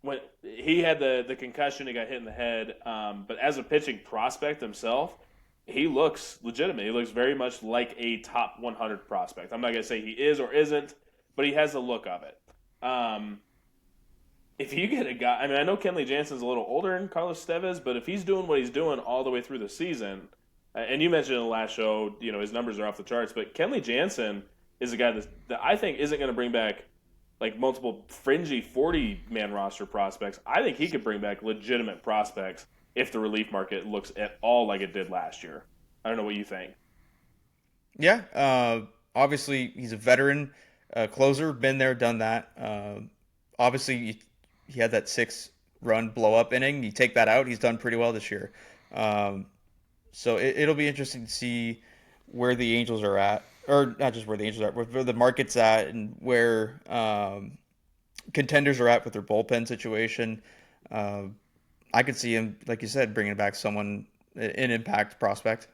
when he had the concussion, he got hit in the head. But as a pitching prospect himself, he looks legitimate. He looks very much like a top 100 prospect. I'm not going to say he is or isn't, but he has the look of it. If you get a guy, I mean, I know Kenley Jansen's a little older than Carlos Estevez, but if he's doing what he's doing all the way through the season, and you mentioned in the last show, his numbers are off the charts, but Kenley Jansen is a guy that I think isn't going to bring back like multiple fringy 40-man roster prospects. I think he could bring back legitimate prospects if the relief market looks at all like it did last year. I don't know what you think. Yeah, obviously he's a veteran closer, been there, done that. Obviously he had that 6-run blow-up inning. You take that out, he's done pretty well this year. So it'll be interesting to see where the Angels are at, or not just where the Angels are, where the market's at, and where contenders are at with their bullpen situation. I could see him, like you said, bringing back someone, an impact prospect.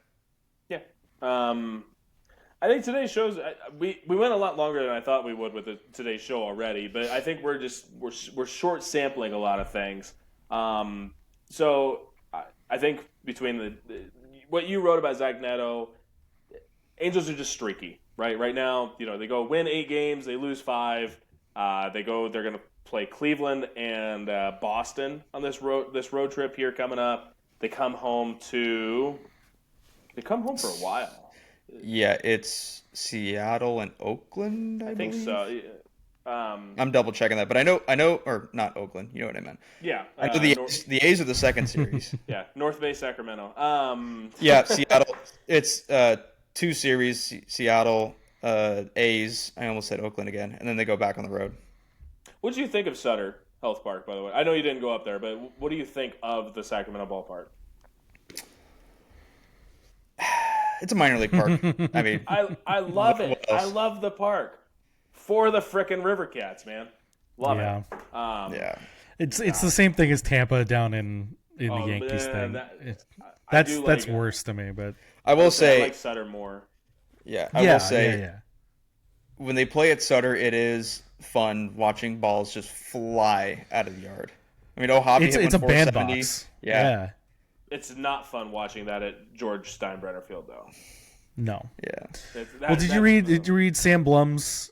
Yeah. I think today's shows, we went a lot longer than I thought we would with today's show already, but I think we're short sampling a lot of things. So I think between what you wrote about Zach Neto, Angels are just streaky, right? Right now, they go win 8 games, they lose 5. They're going to play Cleveland and Boston on this road trip here coming up. They come home for a while. Yeah, it's Seattle and Oakland, I think believe. So. I'm double checking that, but I know, or not Oakland. You know what I meant. Yeah, I know the A's are the second series. Yeah, North Bay, Sacramento. Yeah, Seattle. It's 2 series. Seattle, A's. I almost said Oakland again, and then they go back on the road. What do you think of Sutter Health Park, by the way? I know you didn't go up there, but what do you think of the Sacramento ballpark? It's a minor league park. I mean, I love it. I love the park for the frickin' River Cats, man. Love it. Yeah, it's the same thing as Tampa down in the Yankees thing. That's worse to me, but I will say I like Sutter more. Yeah, I will say when they play at Sutter, it is fun watching balls just fly out of the yard. I mean, Hobby hit it's a 470. bandbox. Yeah. It's not fun watching that at George Steinbrenner Field, though. No. Yeah. Did you read Sam Blum's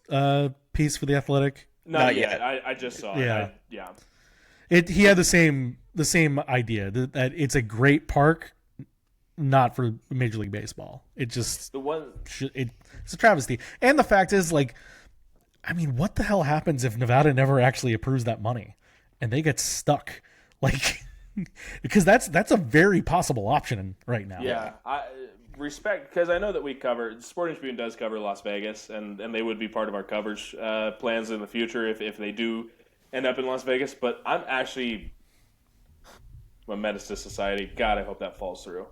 piece for The Athletic? Not yet. I just saw it. He had the same idea that it's a great park, not for Major League Baseball. It's a travesty. And the fact is, like, I mean, what the hell happens if Nevada never actually approves that money and they get stuck? Like, because that's a very possible option right now. Yeah, I respect, because I know that we cover, Sporting Tribune does cover Las Vegas, and they would be part of our coverage plans in the future if they do end up in Las Vegas. But I'm actually a menace to society. God, I hope that falls through.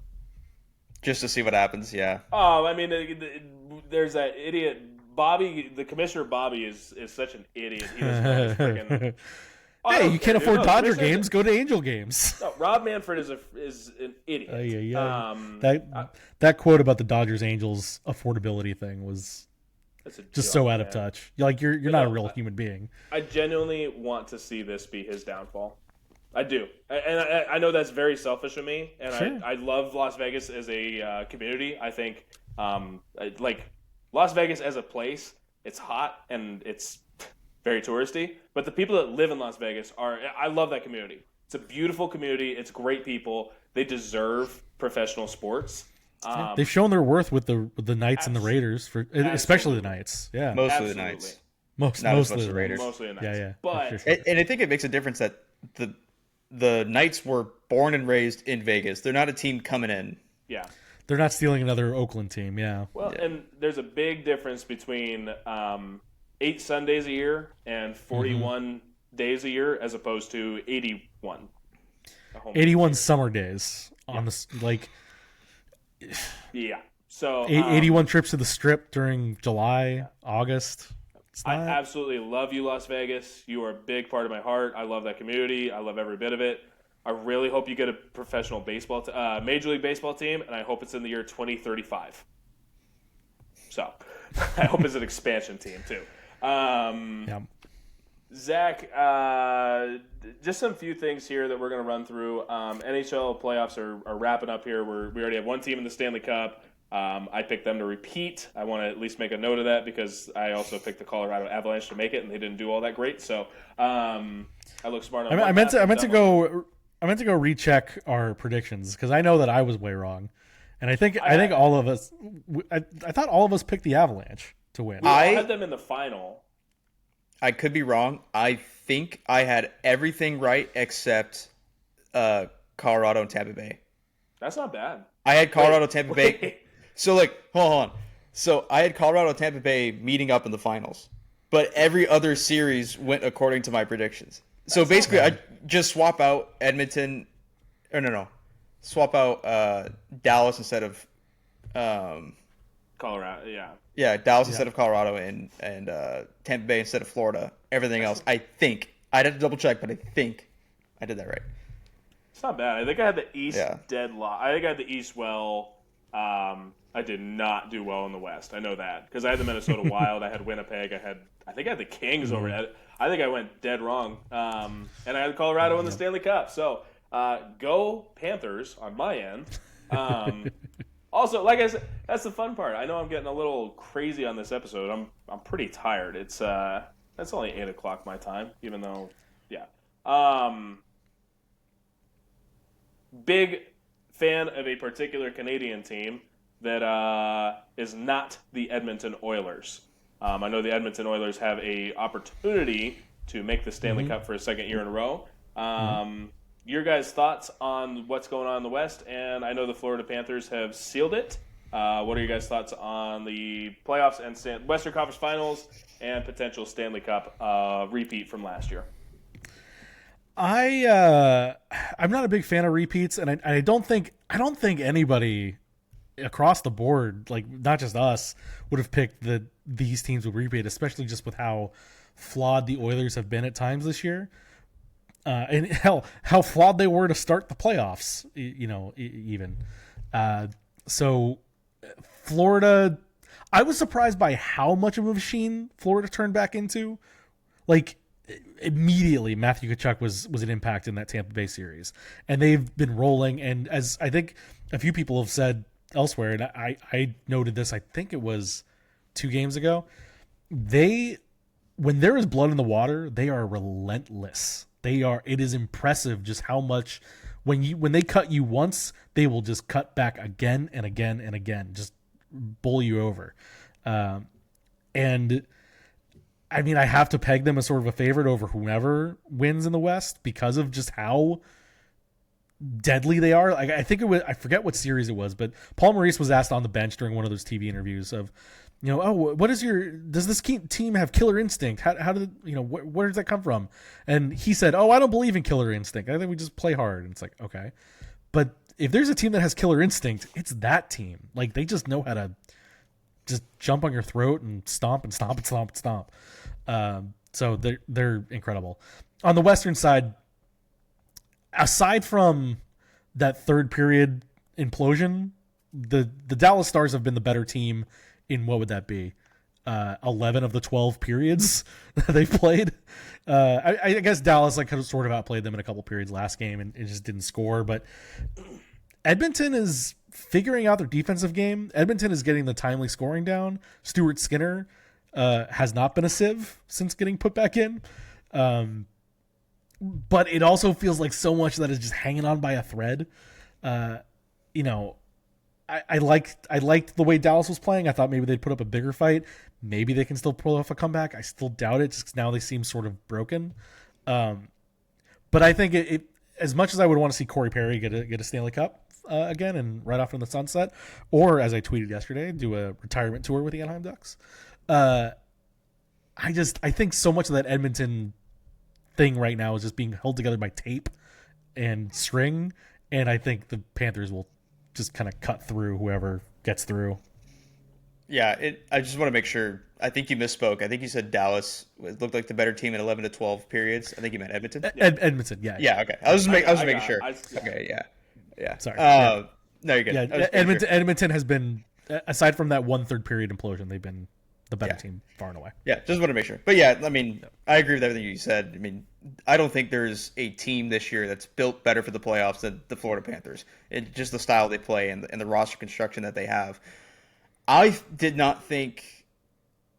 Just to see what happens, yeah. Oh, I mean, there's that idiot Bobby. The commissioner Bobby is such an idiot. He doesn't know his freaking. Hey, you can't afford Dodger games. Go to Angel games. No, Rob Manfred is an idiot. That quote about the Dodgers Angels affordability thing was just so out of touch. Like you're not a real human being. I genuinely want to see this be his downfall. I do, and I know that's very selfish of me. And sure. I love Las Vegas as a community. I think like Las Vegas as a place, it's hot and it's very touristy, but the people that live in Las Vegas I love that community. It's a beautiful community. It's great people. They deserve professional sports. They've shown their worth with the Knights and the Raiders, especially the Knights. Yeah, mostly the Knights. Mostly the Raiders. Mostly the Knights. Yeah. But sure. And I think it makes a difference that the Knights were born and raised in Vegas. They're not a team coming in. Yeah. They're not stealing another Oakland team. Yeah. Well, and there's a big difference between 8 Sundays a year and 41 days a year, as opposed to 81. 81 summer days on the like. Yeah. So 81 trips to the Strip during July, August. I absolutely love you, Las Vegas. You are a big part of my heart. I love that community. I love every bit of it. I really hope you get a professional baseball, Major League Baseball team, and I hope it's in the year 2035. So I hope it's an expansion team too. Zach, just some few things here that we're going to run through. NHL playoffs are wrapping up here. We already have one team in the Stanley Cup. I picked them to repeat. I want to at least make a note of that because I also picked the Colorado Avalanche to make it, and they didn't do all that great. So I look smart on. I meant to go recheck our predictions because I know that I was way wrong, and I think all of us. I thought all of us picked the Avalanche to win. I had them in the final. I could be wrong. I think I had everything right except Colorado and Tampa Bay. That's not bad. I had Colorado, Tampa Bay. Wait. So, like, hold on. So, I had Colorado, Tampa Bay meeting up in the finals. But every other series went according to my predictions. So, basically, I just swap out Edmonton. Or, no. Swap out Dallas instead of. Colorado, yeah. Yeah, Dallas instead of Colorado and Tampa Bay instead of Florida. Everything else, I think. I'd have to double check, but I think I did that right. It's not bad. I think I had the East deadlock. I think I had the East well. I did not do well in the West. I know that because I had the Minnesota Wild. I had Winnipeg. I think I had the Kings over it. I think I went dead wrong. And I had Colorado in the Stanley Cup. So go Panthers on my end. Also, like I said, that's the fun part. I know I'm getting a little crazy on this episode. I'm pretty tired. It's only 8:00 my time, even though, yeah. Big fan of a particular Canadian team that is not the Edmonton Oilers. I know the Edmonton Oilers have a opportunity to make the Stanley Cup for a second year in a row. Your guys' thoughts on what's going on in the West? And I know the Florida Panthers have sealed it. What are your guys' thoughts on the playoffs and Western Conference Finals and potential Stanley Cup repeat from last year? I'm not a big fan of repeats, and I don't think anybody across the board, like not just us, would have picked these teams would repeat, especially just with how flawed the Oilers have been at times this year. And how flawed they were to start the playoffs, even. So Florida, I was surprised by how much of a machine Florida turned back into. Like immediately, Matthew Tkachuk was an impact in that Tampa Bay series, and they've been rolling. And as I think a few people have said elsewhere, and I noted this, I think it was 2 games ago, when there is blood in the water, they are relentless. It is impressive just how much when they cut you once, they will just cut back again and again and again, just bowl you over. And I mean, I have to peg them as sort of a favorite over whoever wins in the West because of just how deadly they are. Like I think I forget what series it was, but Paul Maurice was asked on the bench during one of those TV interviews of, does this team have killer instinct? How did, where does that come from? And he said, I don't believe in killer instinct. I think we just play hard. And it's like, okay. But if there's a team that has killer instinct, it's that team. Like they just know how to just jump on your throat and stomp and stomp and stomp and stomp. So they're incredible. On the Western side, aside from that third period implosion, the Dallas Stars have been the better team in what would that be? 11 of the 12 periods they've played. I guess Dallas sort of outplayed them in a couple periods last game and it just didn't score. But Edmonton is figuring out their defensive game. Edmonton is getting the timely scoring down. Stuart Skinner has not been a sieve since getting put back in. But it also feels like so much that is just hanging on by a thread. I liked the way Dallas was playing. I thought maybe they'd put up a bigger fight. Maybe they can still pull off a comeback. I still doubt it, just 'cause now they seem sort of broken. But I think it as much as I would want to see Corey Perry get a Stanley Cup again and right off in the sunset, or as I tweeted yesterday, do a retirement tour with the Anaheim Ducks. I think so much of that Edmonton thing right now is just being held together by tape and string, and I think the Panthers will just kind of cut through whoever gets through. Yeah, I just want to make sure. I think you misspoke. I think you said Dallas looked like the better team in 11 to 12 periods. I think you meant Edmonton. Edmonton, yeah. Yeah, okay. I was making sure. Okay, yeah. Sorry. No, you're good. Yeah, Edmonton has been, aside from that 1/3 period implosion, they've been the better team far and away. Yeah, just want to make sure. But yeah, I mean, I agree with everything you said. I mean, I don't think there's a team this year that's built better for the playoffs than the Florida Panthers. It's just the style they play and the roster construction that they have. I did not think,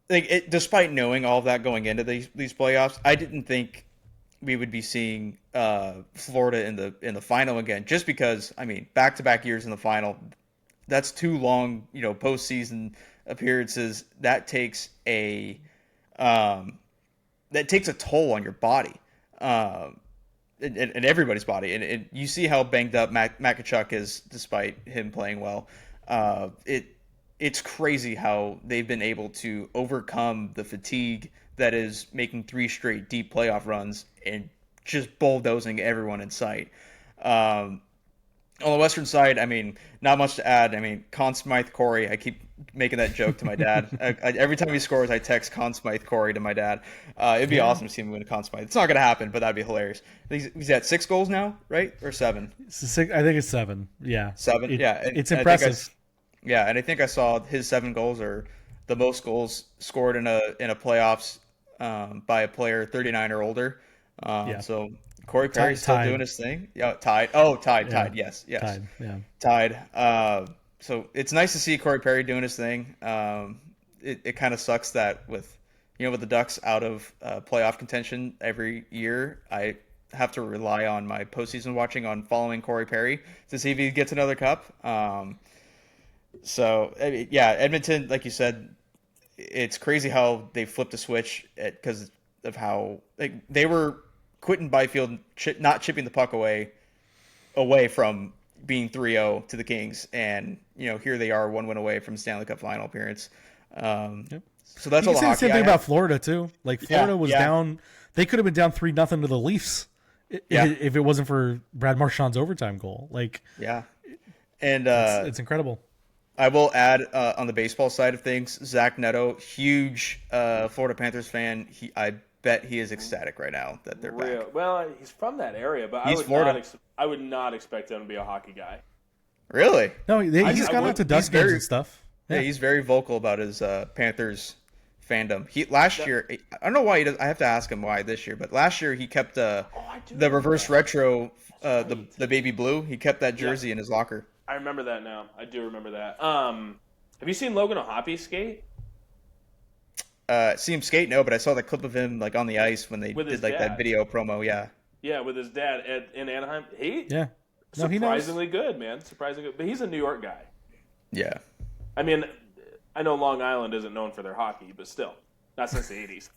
despite knowing all of that going into these playoffs, I didn't think we would be seeing Florida in the final again. Just because, I mean, back-to-back years in the final, that's too long. Postseason appearances, that takes a that takes a toll on your body, and everybody's body. And you see how banged up Makachuk is, despite him playing well. It's crazy how they've been able to overcome the fatigue that is making 3 straight deep playoff runs and just bulldozing everyone in sight. On the Western side, I mean, not much to add. I mean, Conn Smythe Corey, I keep making that joke to my dad. Every time he scores, I text Conn Smythe Corey to my dad. It'd be awesome to see him win a Conn Smythe. It's not going to happen, but that'd be hilarious. He's at 6 goals now, right? Or 7? I think it's 7. Yeah. 7? Yeah. It's impressive. And I think I saw his 7 goals are the most goals scored in a playoffs by a player 39 or older. So Corey Perry's still doing his thing. Yeah, tied. Oh, tied. Yes. Tied. Yeah. Tied. So it's nice to see Corey Perry doing his thing. It kind of sucks that with the Ducks out of playoff contention every year, I have to rely on my postseason watching on following Corey Perry to see if he gets another cup. So Edmonton, like you said, it's crazy how they flipped a switch because of how they were Quentin Byfield not chipping the puck away from being 3-0 to the Kings, and here they are 1 win away from Stanley Cup final appearance. So that's all the hockey. The same thing about Florida too. Like Florida was down; they could have been down 3-0 to the Leafs if it wasn't for Brad Marchand's overtime goal. And it's incredible. I will add on the baseball side of things, Zach Neto, huge Florida Panthers fan. I bet he is ecstatic right now that they're back. Well, he's from that area, but I would not expect him to be a hocky guy. Really? No, he's gone out to Ducks games and stuff. Yeah, he's very vocal about his Panthers fandom. Last year, I don't know why he does. I have to ask him why this year, but last year he kept the reverse retro, the baby blue. He kept that jersey in his locker. I remember that now. I do remember that. Have you seen Logan O'Hoppe skate? See him skate? No, but I saw the clip of him on the ice when they did that video promo. Yeah, with his dad in Anaheim. Surprisingly good, man. Surprisingly good. But he's a New York guy. Yeah. I mean, I know Long Island isn't known for their hockey, but still, not since the 80s.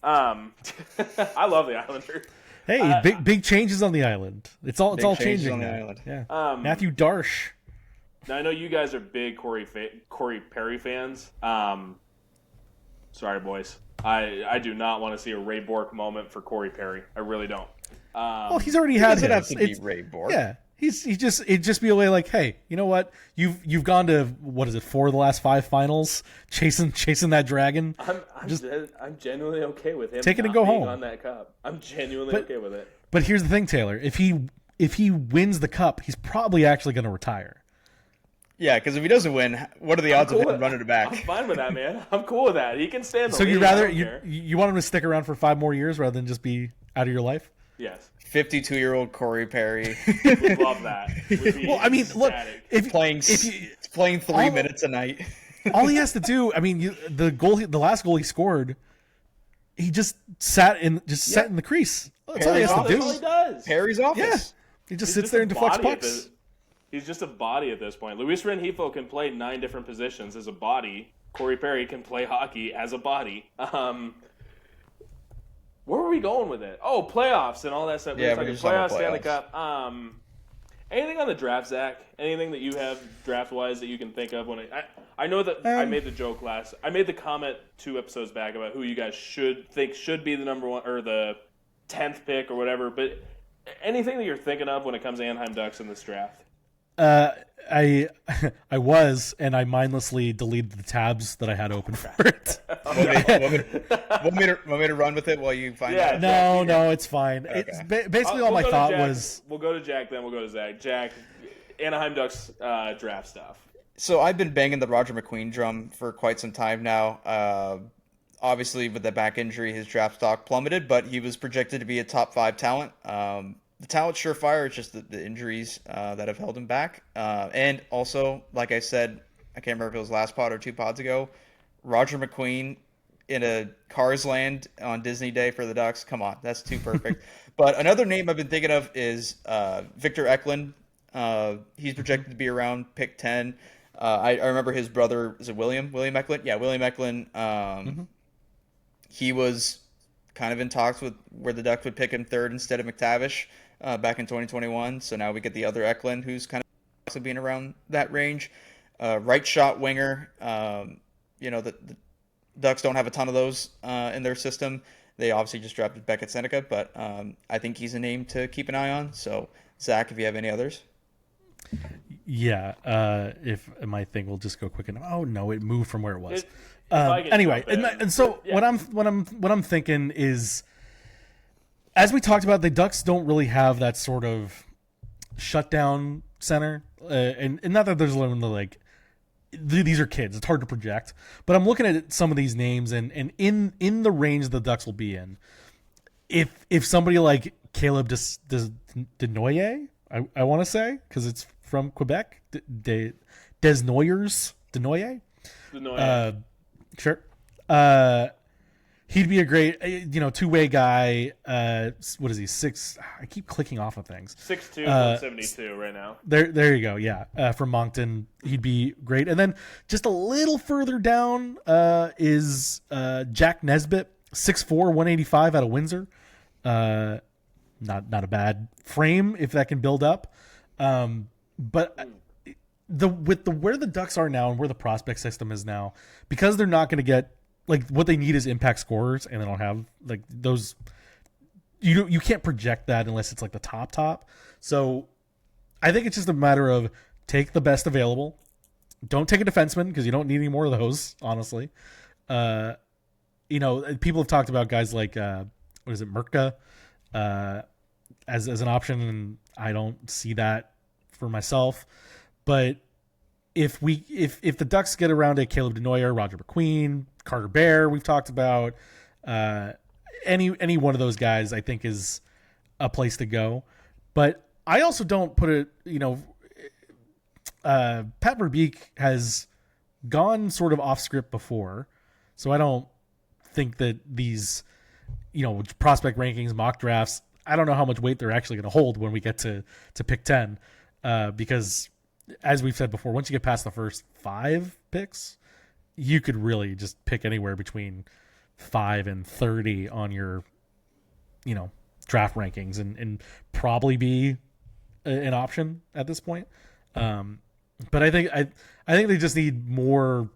I love the Islanders. Hey, big changes on the island. It's all changing on the now. island. Yeah. Matthew Darsh. Now I know you guys are big Corey Perry fans. Sorry, boys. I do not want to see a Ray Bork moment for Corey Perry. I really don't. Well, he's already had his. It doesn't have to be Ray Bork. Yeah. It'd just be a way like, hey, you know what? You've gone to 4 of the last 5 finals, chasing that dragon. I'm genuinely okay with him take it and go home on that cup. I'm genuinely okay with it. But here's the thing, Taylor. If he wins the cup, he's probably actually going to retire. Yeah, because if he doesn't win, what are the odds of him running it back? I'm fine with that, man. I'm cool with that. He can stand the lead. So you want him to stick around for 5 more years rather than just be out of your life? Yes. 52-year-old Corey Perry. Would love that. Well, I mean, look, if playing 3 minutes a night. All he has to do, I mean, the last goal he scored, he just sat in the crease. That's all he has to do. That's all he does. Perry's office. Yeah. He just sits there and deflects pucks. He's just a body at this point. Luis Rengifo can play 9 different positions as a body. Corey Perry can play hockey as a body. Where were we going with it? Oh, playoffs and all that stuff. Yeah, we're just talking playoffs, Stanley Cup. Anything on the draft, Zach? Anything that you have draft-wise that you can think of? I know that I made the joke I made the comment 2 episodes back about who you guys should be the number 1 or the 10th pick or whatever. But anything that you're thinking of when it comes to Anaheim Ducks in this draft? I was, and I mindlessly deleted the tabs that I had open for it. Want me to run with it while you find out? No, it's fine. Okay. It's basically all my thought was. We'll go to Jack, then we'll go to Zach. Jack, Anaheim Ducks draft stuff. So I've been banging the Roger McQueen drum for quite some time now. Obviously, with the back injury, his draft stock plummeted, but he was projected to be a top 5 talent. The talent's surefire. It's just the injuries that have held him back. And also, like I said, I can't remember if it was last pod or 2 pods ago, Roger McQueen in a Cars Land on Disney Day for the Ducks. Come on, that's too perfect. But another name I've been thinking of is Victor Eklund. He's projected to be around pick 10. I remember his brother, is it William Eklund? Yeah, William Eklund. He was kind of in talks with where the Ducks would pick him third instead of McTavish back in 2021. So now we get the other Eklund, who's kind of also being around that range. Right shot winger. The Ducks don't have a ton of those in their system. They obviously just drafted Beckett Seneca, but I think he's a name to keep an eye on. So, Zach, if you have any others. Yeah, if my thing will just go quick enough. Oh no, it moved from where it was. Anyway, and so yeah. what I'm thinking is, as we talked about, the Ducks don't really have that sort of shutdown center, and not that there's literally like these are kids. It's hard to project, but I'm looking at some of these names, and in the range the Ducks will be in. If somebody like Caleb Desnoyers, I want to say, because it's from Quebec, Desnoyers, sure. He'd be a great, two-way guy. What is he? I keep clicking off of things. 6'2", 172 right now. There you go. Yeah, from Moncton, he'd be great. And then just a little further down is Jack Nesbitt, 6'4", 185 out of Windsor. Not a bad frame if that can build up. But where the Ducks are now and where the prospect system is now, because they're not going to get, like, what they need is impact scorers, and they don't have like those. You can't project that unless it's like the top. So I think it's just a matter of take the best available. Don't take a defenseman because you don't need any more of those, honestly. People have talked about guys like Murka as an option, and I don't see that for myself. But if the Ducks get around a Caleb Desnoyers, Roger McQueen, Carter Bear, we've talked about, any one of those guys, I think is a place to go. But I also don't put it, Pat Verbeek has gone sort of off script before, so I don't think that these, prospect rankings, mock drafts, I don't know how much weight they're actually going to hold when we get to pick 10, because as we've said before, once you get past the first 5 picks, you could really just pick anywhere between 5 and 30 on your, draft rankings and probably be an option at this point. But I think they just need more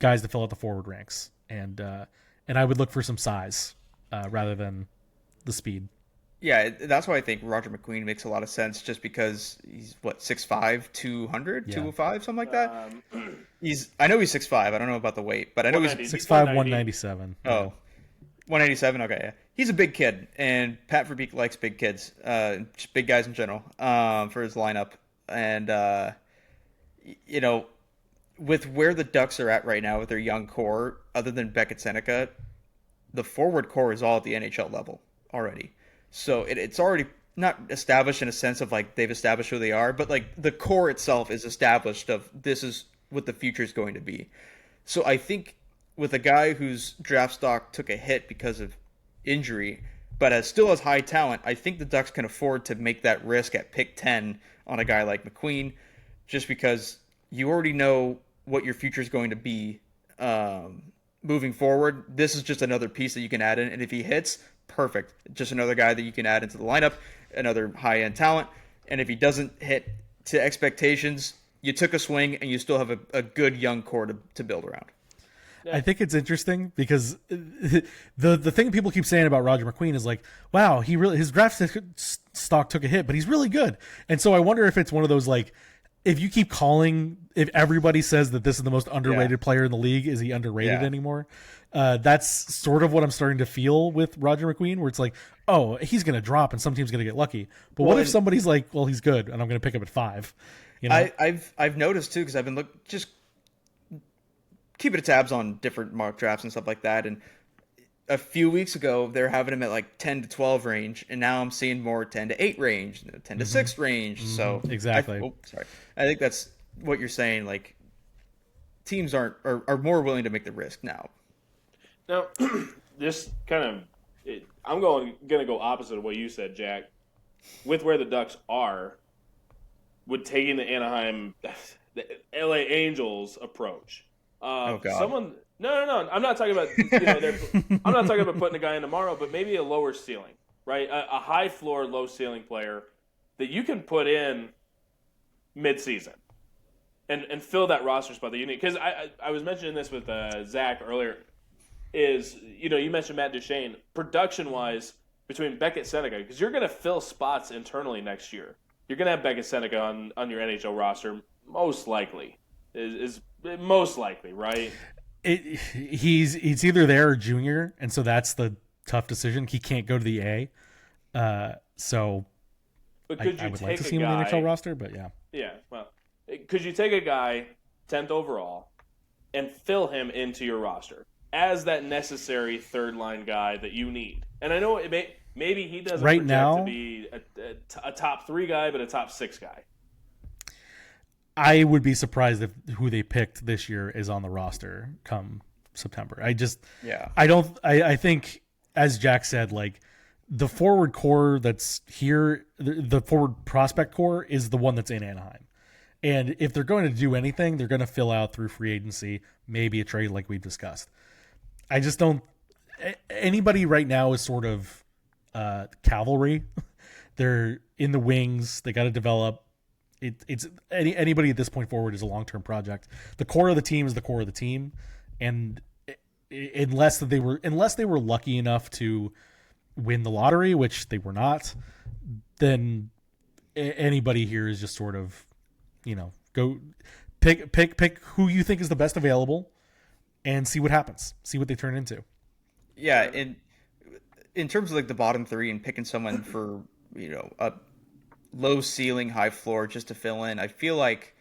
guys to fill out the forward ranks, and I would look for some size rather than the speed. Yeah, that's why I think Roger McQueen makes a lot of sense, just because he's 6'5", 200, 205, something like that. I know he's 6'5". I don't know about the weight, but I know he's 6'5", 197. Oh, 187. Okay, yeah. He's a big kid, and Pat Verbeek likes big kids, just big guys in general, for his lineup. And with where the Ducks are at right now with their young core, other than Beckett Seneca, the forward core is all at the NHL level already. So it's already not established in a sense of like they've established who they are, but like the core itself is established of this is what the future is going to be. So I think with a guy whose draft stock took a hit because of injury, but still has high talent, I think the Ducks can afford to make that risk at pick 10 on a guy like McQueen, just because you already know what your future is going to be moving forward. This is just another piece that you can add in, and if he hits, perfect. Just another guy that you can add into the lineup, another high-end talent. And if he doesn't hit to expectations, you took a swing and you still have a good young core to build around. I think it's interesting because the thing people keep saying about Roger McQueen is like, wow, his draft stock took a hit, but he's really good. And so I wonder if it's one of those, like, if you keep calling, if everybody says that this is the most underrated player in the league, is he underrated anymore? That's sort of what I'm starting to feel with Roger McQueen, where it's like, oh, he's going to drop and some team's going to get lucky. But what if somebody's like, well, he's good and I'm going to pick him at 5? I've noticed too, because I've been just keeping tabs on different mock drafts and stuff like that. And a few weeks ago, they're having him at like 10 to 12 range, and now I'm seeing more 10 to 8 range, 10 to 6 range. So exactly. I think that's what you're saying. Like, teams are more willing to make the risk now. Now, this kind of, I'm going to go opposite of what you said, Jack. With where the Ducks are, would taking the Anaheim, the LA Angels approach. Oh God. No. I'm not talking about I'm not talking about putting a guy in tomorrow, but maybe a lower ceiling, right? A high floor, low ceiling player that you can put in mid-season and fill that roster spot that you need. Because I was mentioning this with Zach earlier. Is you mentioned Matt Duchene production-wise between Beckett Seneca, because you're going to fill spots internally next year. You're going to have Beckett Seneca on your NHL roster, most likely. Is most likely, right? He's either there or junior, and so that's the tough decision. He can't go to the A. So but could you I would take like to a see him guy, on the NHL roster, but yeah. Yeah, well, could you take a guy 10th overall and fill him into your roster as that necessary third line guy that you need? And I know maybe he doesn't right project now to be a top 3 guy, but a top 6 guy. I would be surprised if who they picked this year is on the roster come September. I think, as Jack said, like the forward core that's here, the forward prospect core is the one that's in Anaheim. And if they're going to do anything, they're going to fill out through free agency, maybe a trade like we've discussed. I just don't. Anybody right now is sort of cavalry. They're in the wings. They got to develop. It's anybody at this point forward is a long-term project. The core of the team is the core of the team, and unless they were lucky enough to win the lottery, which they were not, then anybody here is just sort of, go pick who you think is the best available, and see what happens. See what they turn into. Yeah, in terms of like the bottom 3 and picking someone for a low ceiling, high floor just to fill in. I feel like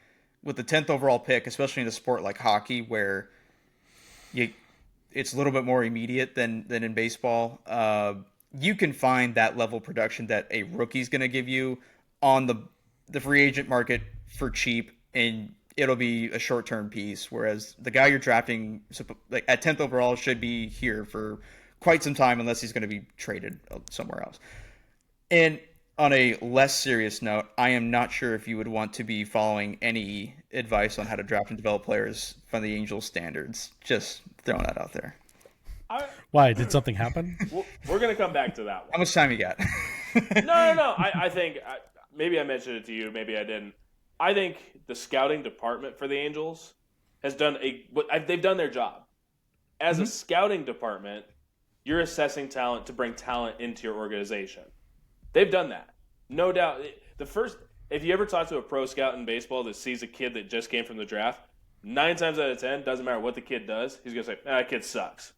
with the 10th overall pick, especially in a sport like hockey where it's a little bit more immediate than in baseball, you can find that level of production that a rookie's going to give you on the free agent market for cheap, and it'll be a short-term piece, whereas the guy you're drafting like at 10th overall should be here for quite some time unless he's going to be traded somewhere else. And on a less serious note, I am not sure if you would want to be following any advice on how to draft and develop players from the Angels standards. Just throwing that out there. Why? Did something happen? We're going to come back to that one. How much time you got? No. I think maybe I mentioned it to you, maybe I didn't. I think the scouting department for the Angels has done they've done their job. As a scouting department, you're assessing talent to bring talent into your organization. They've done that. No doubt. If you ever talk to a pro scout in baseball that sees a kid that just came from the draft, 9 times out of 10, doesn't matter what the kid does, he's going to say, that kid sucks.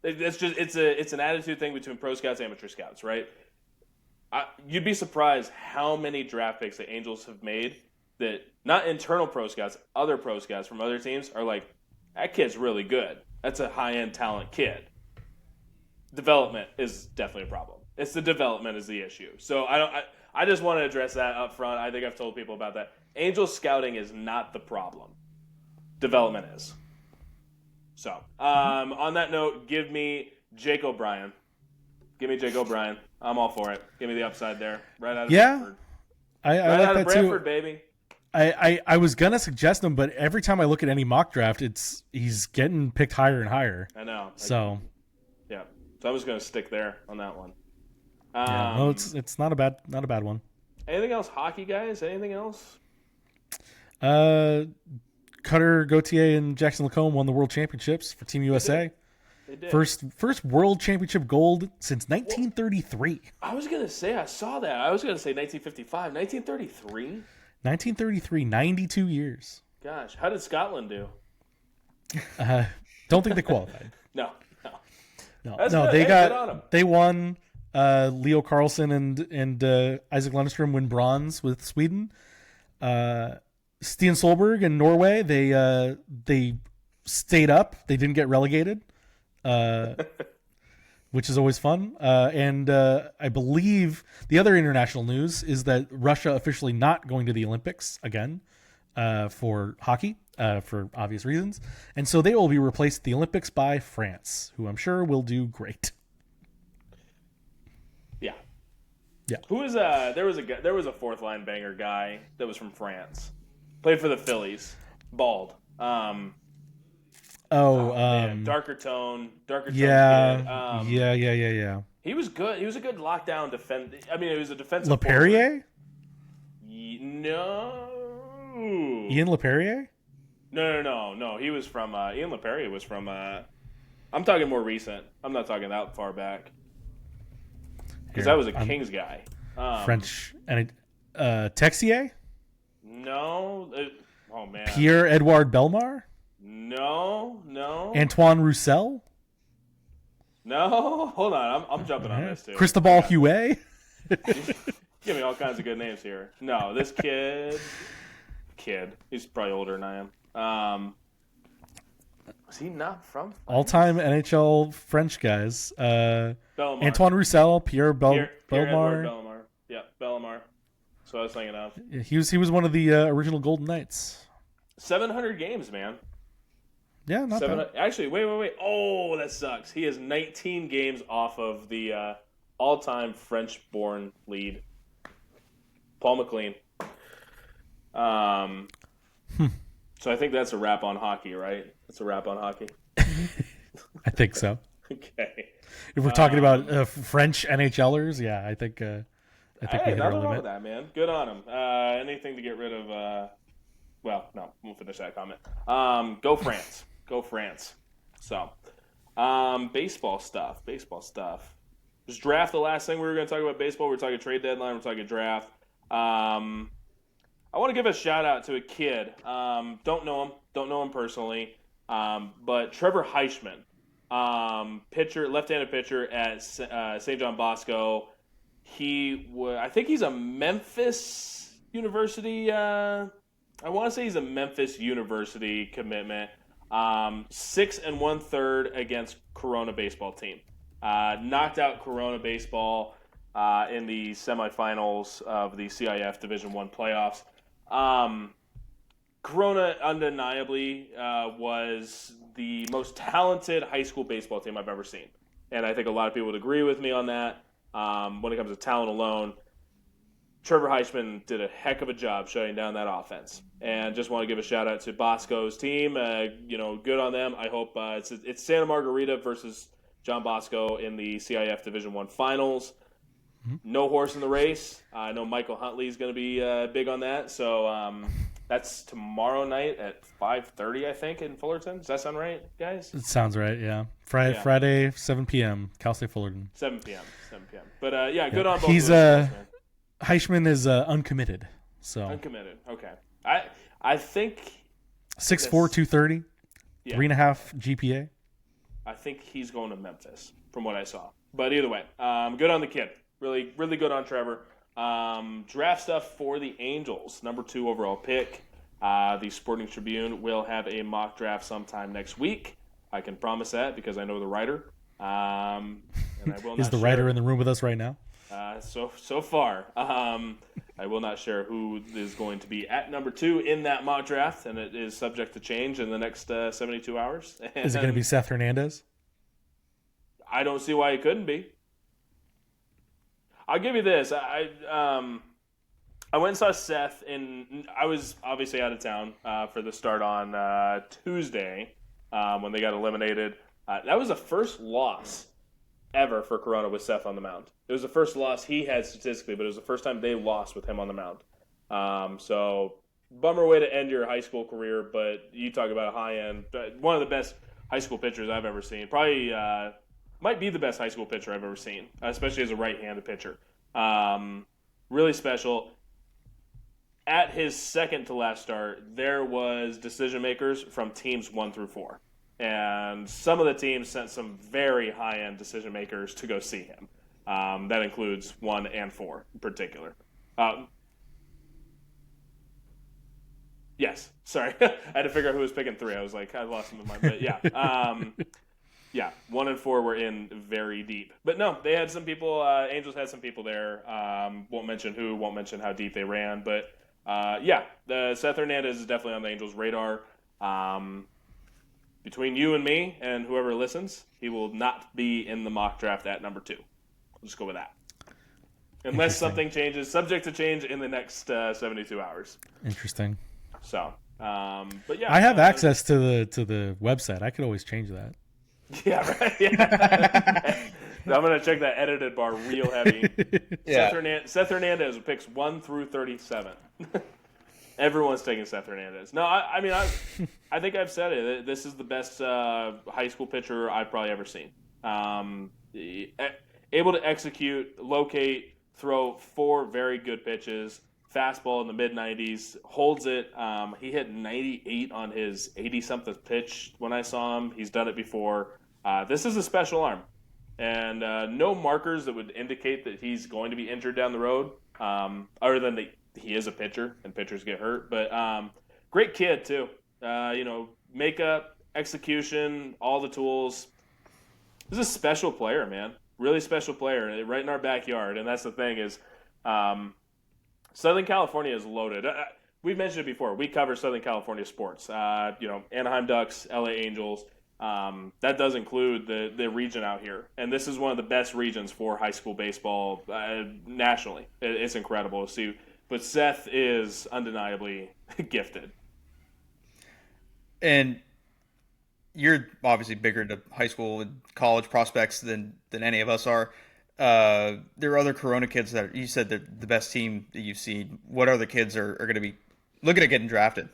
It's an attitude thing between pro scouts and amateur scouts, right? You'd be surprised how many draft picks the Angels have made that not internal pro scouts, other pro scouts from other teams are like, that kid's really good. That's a high-end talent kid. Development is definitely a problem. It's the development is the issue. So I just want to address that up front. I think I've told people about that. Angels scouting is not the problem. Development is. So on that note, give me Jake O'Brien. Give me Jake O'Brien. I'm all for it. Give me the upside there. Right out of Brantford. I right like out that of Brantford, too. Baby. I was gonna suggest him, but every time I look at any mock draft, he's getting picked higher and higher. I know. So yeah. So I was gonna stick there on that one. No, it's not a bad one. Anything else, hockey guys? Anything else? Cutter Gauthier and Jackson Lacombe won the World Championships for Team USA. They did. First World Championship gold since 1933. I was gonna say I saw that. I was gonna say 1955, 1933. 1933, 92 years. Gosh, how did Scotland do? Don't think they qualified. No. They won. Leo Carlson and Isaac Lundstrom win bronze with Sweden. Stian Solberg in Norway, they stayed up. They didn't get relegated, which is always fun. And I believe the other international news is that Russia officially not going to the Olympics again for hockey for obvious reasons. And so they will be replaced at the Olympics by France, who I'm sure will do great. Yeah. Who was there was a fourth line banger guy that was from France. Played for the Phillies. Bald. Man, darker tone yeah, kid. yeah. He was good. He was a good lockdown defender. I mean, he was a defensive LePerrier? No. Ian LePerrier? No. He was from Ian LePerrier was from. I'm talking more recent. I'm not talking that far back. Because that was a Kings guy. French and Texier? No. Oh man. Pierre-Edouard Bellemare? No. Antoine Roussel? No. Hold on. I'm jumping on this too. Cristobal Huet? Give me all kinds of good names here. No, this kid. He's probably older than I am. Was he not from? All-time NHL French guys. Bellemare. Antoine Roussel, Bellemare. Bellemare. Yeah, Bellemare. So I was thinking of. He was one of the original Golden Knights. 700 games, man. Yeah, not bad. Actually, wait. Oh, that sucks. He has 19 games off of the all-time French-born lead, Paul McLean. So I think that's a wrap on hockey, right? That's a wrap on hockey. I think so. Okay. If we're talking about French NHLers, yeah, I think we hit our nothing wrong limit. with that, man. Good on him. Anything to get rid of. Well, no, we'll finish that comment. Go France. Go France. So, baseball stuff. Was draft the last thing we were going to talk about? Baseball. We're talking trade deadline. We're talking draft. I want to give a shout out to a kid. Don't know him personally, but Trevor Heishman, left-handed pitcher at St. John Bosco. I think he's a Memphis University. I want to say he's a Memphis University commitment. 6 1/3 against Corona baseball team. Knocked out Corona baseball in the semifinals of the CIF Division I playoffs. Corona undeniably was the most talented high school baseball team I've ever seen. And I think a lot of people would agree with me on that. When it comes to talent alone, Trevor Heishman did a heck of a job shutting down that offense. And just want to give a shout out to Bosco's team. Good on them. I hope it's Santa Margarita versus John Bosco in the CIF Division I finals. No horse in the race. I know Michael Huntley is going to be big on that. So that's tomorrow night at 5:30, I think, in Fullerton. Does that sound right, guys? It sounds right, yeah. Friday, 7 p.m., Cal State Fullerton. 7 p.m. But, good on both He's, of those guys, man. Heishman is uncommitted. So Uncommitted, okay. I think 6'4", 230, yeah. 3.5 GPA. I think he's going to Memphis, from what I saw. But either way, good on the kid. Really, really good on Trevor. Draft stuff for the Angels, number 2 overall pick. The Sporting Tribune will have a mock draft sometime next week. I can promise that because I know the writer. And I will Is the writer in the room with us right now? So far, I will not share who is going to be at number 2 in that mock draft, and it is subject to change in the next 72 hours. And is it going to be Seth Hernandez? I don't see why it couldn't be. I'll give you this. I went and saw Seth, and I was obviously out of town for the start on Tuesday when they got eliminated. That was the first loss ever for Corono with Seth on the mound. It was the first loss he had statistically, but it was the first time they lost with him on the mound. So, bummer way to end your high school career, but you talk about a high-end, one of the best high school pitchers I've ever seen. Probably might be the best high school pitcher I've ever seen, especially as a right-handed pitcher. Really special. At his second to last start, there was decision makers from teams 1 through 4. And some of the teams sent some very high-end decision makers to go see him. That includes 1 and 4 in particular. Yes, sorry. I had to figure out who was picking 3. I was like, I lost him in my mind. But yeah. Yeah, 1 and 4 were in very deep. But no, they had some people, Angels had some people there. Won't mention who, won't mention how deep they ran. But the Seth Hernandez is definitely on the Angels' radar. Between you and me and whoever listens, he will not be in the mock draft at number 2. We'll just go with that. Unless something changes, subject to change in the next 72 hours. Interesting. So, But yeah, I have access to the website. I could always change that. Yeah, right. Yeah. I'm gonna check that edited bar real heavy. Yeah. Seth Hernandez picks 1 through 37. Everyone's taking Seth Hernandez. No, I mean, I think I've said it. This is the best high school pitcher I've probably ever seen. Able to execute, locate, throw 4 very good pitches. Fastball in the mid-90s, holds it. He hit 98 on his 80-something pitch when I saw him. He's done it before. This is a special arm. And no markers that would indicate that he's going to be injured down the road, other than that he is a pitcher, and pitchers get hurt. But great kid, too. Makeup, execution, all the tools. This is a special player, man. Really special player, right in our backyard. And that's the thing is Southern California is loaded. We've mentioned it before. We cover Southern California sports. Anaheim Ducks, LA Angels. That does include the region out here. And this is one of the best regions for high school baseball nationally. It's incredible to see. But Seth is undeniably gifted. And you're obviously bigger into high school and college prospects than any of us are. There are other Corona kids that you said they're the best team that you've seen. What other kids are going to be looking at getting drafted?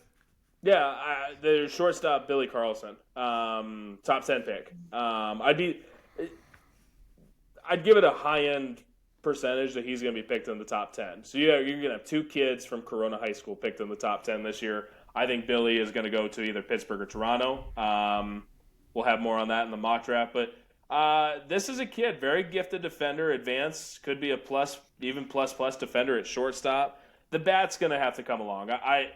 Yeah, the shortstop Billy Carlson, top 10 pick. I'd give it a high end percentage that he's going to be picked in the top 10. So you're going to have 2 kids from Corona High School picked in the top 10 this year. I think Billy is going to go to either Pittsburgh or Toronto. We'll have more on that in the mock draft, but this is a kid, very gifted defender, advanced, could be a plus, even plus defender at shortstop. The bat's going to have to come along. I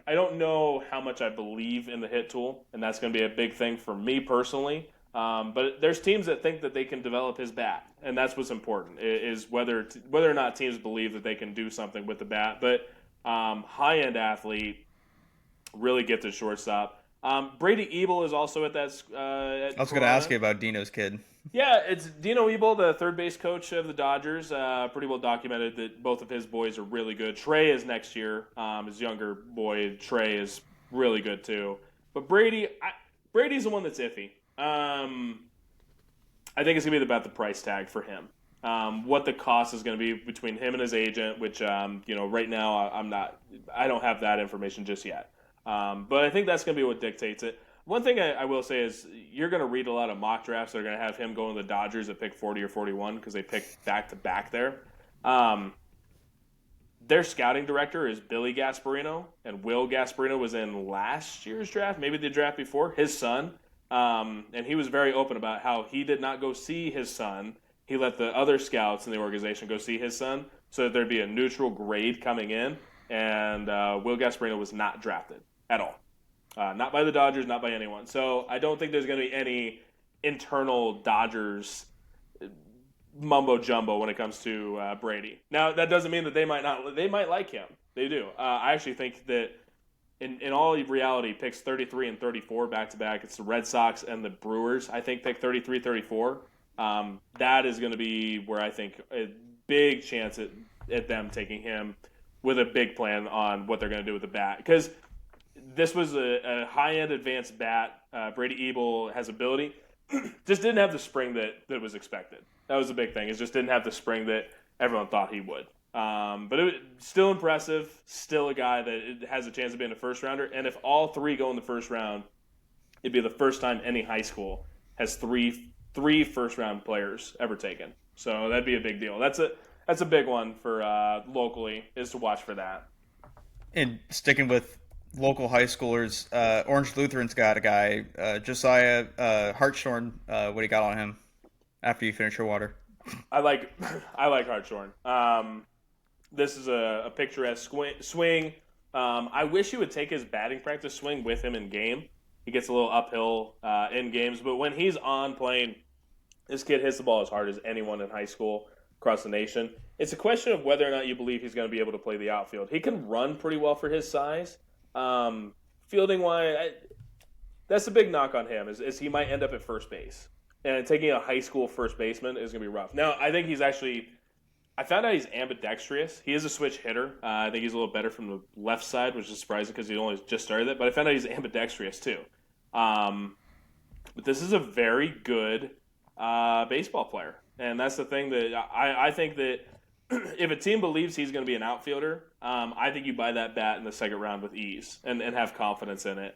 don't know how much I believe in the hit tool, and that's going to be a big thing for me personally. But there's teams that think that they can develop his bat, and that's what's important, is whether or not teams believe that they can do something with the bat. But high-end athlete, really gifted shortstop. Brady Ebel is also at that. I was going to ask you about Dino's kid. Yeah, it's Dino Ebel, the third base coach of the Dodgers. Pretty well documented that both of his boys are really good. Trey is next year. His younger boy, Trey, is really good too. But Brady's the one that's iffy. I think it's going to be about the price tag for him. What the cost is going to be between him and his agent, which, right now I don't have that information just yet. But I think that's going to be what dictates it. One thing I will say is you're going to read a lot of mock drafts that are going to have him going to the Dodgers at pick 40 or 41 because they pick back-to-back there. Their scouting director is Billy Gasparino, and Will Gasparino was in last year's draft, maybe the draft before, his son. And he was very open about how he did not go see his son. He let the other scouts in the organization go see his son so that there'd be a neutral grade coming in. And Will Gasparino was not drafted at all. Not by the Dodgers, not by anyone. So I don't think there's going to be any internal Dodgers mumbo jumbo when it comes to Brady. Now that doesn't mean that they might like him. They do. I actually think that in all reality, picks 33 and 34 back to back. It's the Red Sox and the Brewers. I think pick 33, 34. That is going to be where I think a big chance at them taking him with a big plan on what they're going to do with the bat because. This was a high-end advanced bat. Brady Ebel has ability. Just didn't have the spring that was expected. That was the big thing. It just didn't have the spring that everyone thought he would. But it was still impressive. Still a guy that has a chance of being a first-rounder. And if all 3 go in the first round, it'd be the first time any high school has three first-round players ever taken. So that'd be a big deal. That's a big one for locally is to watch for that. And sticking with local high schoolers, Orange Lutheran's got a guy, Josiah Hartshorn. What do you got on him after you finish your water? I like Hartshorn. This is a picturesque swing. I wish he would take his batting practice swing with him in game. He gets a little uphill in games, but when he's on playing, this kid hits the ball as hard as anyone in high school across the nation. It's a question of whether or not you believe he's going to be able to play the outfield. He can run pretty well for his size. Fielding wise, that's a big knock on him is he might end up at first base, and taking a high school first baseman is going to be rough. Now, I think I found out he's ambidextrous. He is a switch hitter. I think he's a little better from the left side, which is surprising because he only just started it. But I found out he's ambidextrous too. But this is a very good baseball player, and that's the thing that I think that if a team believes he's going to be an outfielder, I think you buy that bat in the second round with ease and have confidence in it.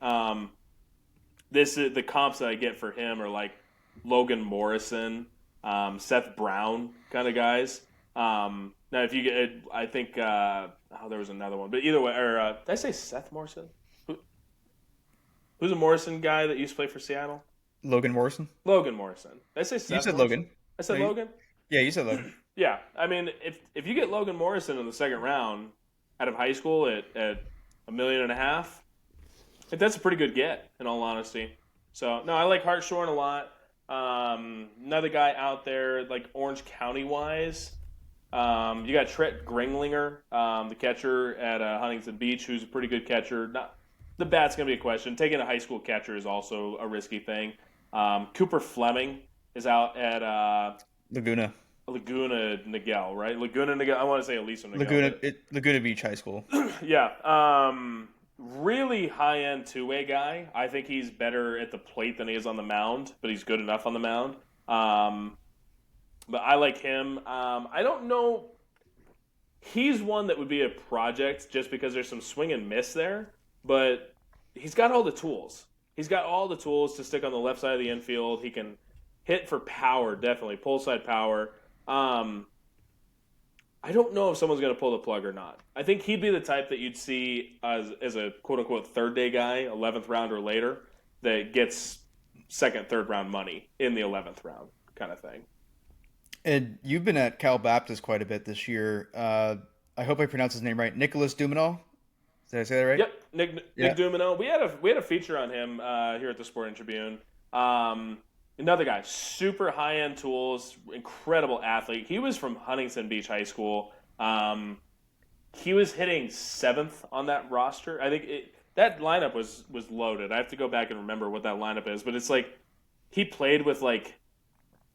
This is the comps that I get for him are like Logan Morrison, Seth Brown kind of guys. Now, if you get, I think there was another one, but either way, or did I say Seth Morrison? Who's a Morrison guy that used to play for Seattle? Logan Morrison. Logan Morrison. Did I say Seth? You said Morrison? Logan. I said Logan. Yeah, you said Logan. Yeah, I mean, if you get Logan Morrison in the second round out of high school at $1.5 million, I think that's a pretty good get, in all honesty. So, no, I like Hartshorn a lot. Another guy out there, like Orange County-wise, you got Trent Gringlinger, the catcher at Huntington Beach, who's a pretty good catcher. The bat's going to be a question. Taking a high school catcher is also a risky thing. Cooper Fleming is out at Laguna Niguel, right? Laguna Niguel. I want to say Aliso Niguel. Laguna Beach High School. Yeah. Really high-end two-way guy. I think he's better at the plate than he is on the mound, but he's good enough on the mound. But I like him. I don't know. He's one that would be a project just because there's some swing and miss there, but he's got all the tools. He's got all the tools to stick on the left side of the infield. He can hit for power, definitely, pull side power. I don't know if someone's going to pull the plug or not. I think he'd be the type that you'd see as a quote-unquote third-day guy, 11th round or later, that gets second, third-round money in the 11th round kind of thing. And you've been at Cal Baptist quite a bit this year. I hope I pronounced his name right. Nicholas Dumenal? Did I say that right? Yep, Nick Dumenal. We had a feature on him here at the Sporting Tribune. Another guy, super high-end tools, incredible athlete. He was from Huntington Beach High School. He was hitting 7th on that roster. I think that lineup was loaded. I have to go back and remember what that lineup is, but it's like he played with like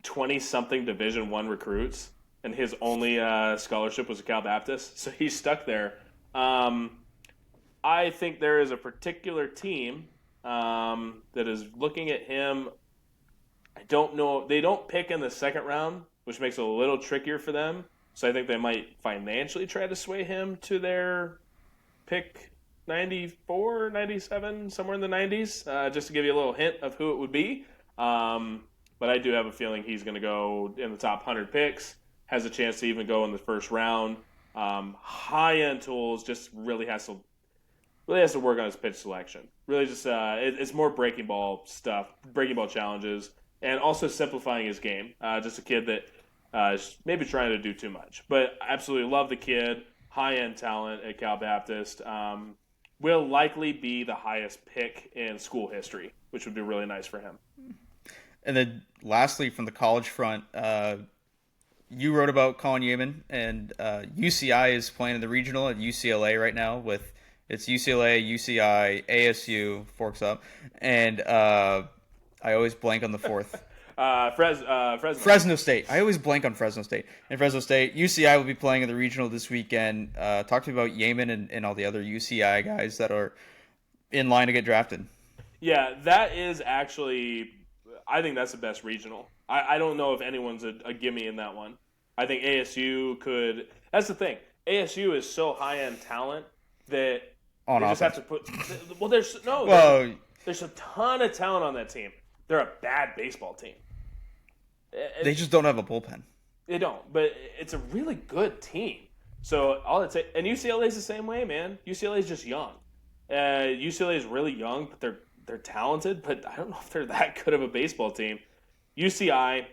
20-something Division I recruits, and his only scholarship was a Cal Baptist, so he's stuck there. I think there is a particular team that is looking at him. I don't know. They don't pick in the second round, which makes it a little trickier for them. So I think they might financially try to sway him to their pick 94, 97, somewhere in the 90s, just to give you a little hint of who it would be. But I do have a feeling he's going to go in the top 100 picks, has a chance to even go in the first round. High-end tools, just really has to work on his pitch selection. Really just it's more breaking ball stuff, breaking ball challenges, and also simplifying his game. Just a kid that is maybe trying to do too much. But I absolutely love the kid. High-end talent at Cal Baptist. Will likely be the highest pick in school history, which would be really nice for him. And then lastly, from the college front, you wrote about Colin Yeaman, and UCI is playing in the regional at UCLA right now with it's UCLA, UCI, ASU, forks up, and I always blank on the fourth. Fresno State. I always blank on Fresno State. And Fresno State, UCI will be playing in the regional this weekend. Talk to me about Yeaman and all the other UCI guys that are in line to get drafted. Yeah, that is actually, I think that's the best regional. I don't know if anyone's a gimme in that one. I think ASU could. That's the thing. ASU is so high-end talent that on they offense. just have to put. Well, there's a ton of talent on that team. They're a bad baseball team. They just don't have a bullpen. They don't, but it's a really good team. So all I'd say, and UCLA is the same way, man. UCLA is just young. UCLA is really young, but they're talented. But I don't know if they're that good of a baseball team. UCI,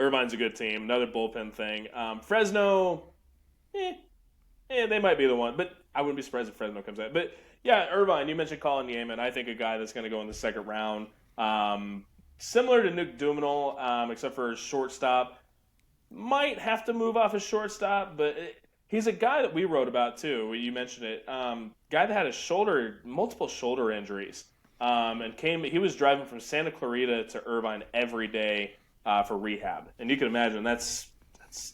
Irvine's a good team. Another bullpen thing. Fresno, they might be the one, but I wouldn't be surprised if Fresno comes out. But yeah, Irvine, you mentioned Colin Yeaman. I think a guy that's going to go in the second round. Similar to Nick Dumenal, except for his shortstop. Might have to move off his shortstop, but he's a guy that we wrote about too. You mentioned it. Guy that had multiple shoulder injuries, and he was driving from Santa Clarita to Irvine every day for rehab. And you can imagine that's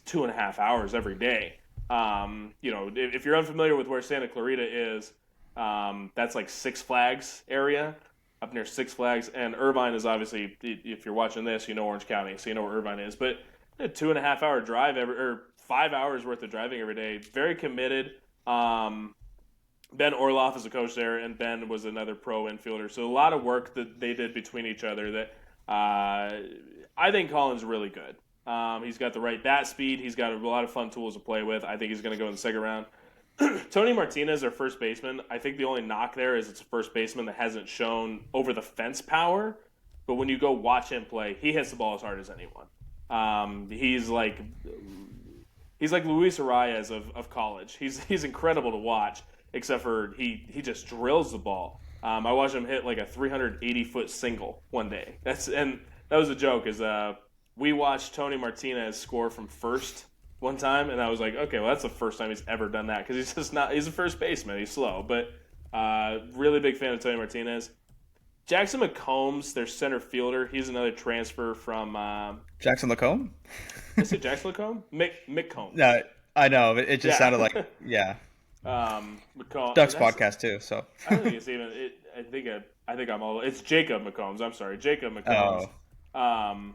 2.5 hours every day. If you're unfamiliar with where Santa Clarita is, that's like Six Flags area, up near Six Flags. And Irvine is obviously, if you're watching this, you know Orange County, so you know where Irvine is. But a 2.5 hour drive, or 5 hours worth of driving every day. Very committed. Ben Orloff is a coach there, and Ben was another pro infielder. So a lot of work that they did between each other that I think Colin's really good. He's got the right bat speed. He's got a lot of fun tools to play with. I think he's going to go in the second round. Tony Martinez, their first baseman, I think the only knock there is it's a first baseman that hasn't shown over the fence power. But when you go watch him play, he hits the ball as hard as anyone. He's like Luis Arias of college. He's incredible to watch, except for he just drills the ball. I watched him hit like a 380-foot single one day. That was a joke, is we watched Tony Martinez score from first one time, and I was like, okay, well, that's the first time he's ever done that, because he's a first baseman. He's slow, but really big fan of Tony Martinez. Jackson McCombs, their center fielder, he's another transfer from Jackson LaCombe? Is it Jackson LaCombe? Mick Combs. No, I know, but it just sounded like, yeah. McCombs. Ducks podcast too, so. I don't think it's even. I think I'm all. It's Jacob McCombs. I'm sorry, Jacob McCombs. Oh.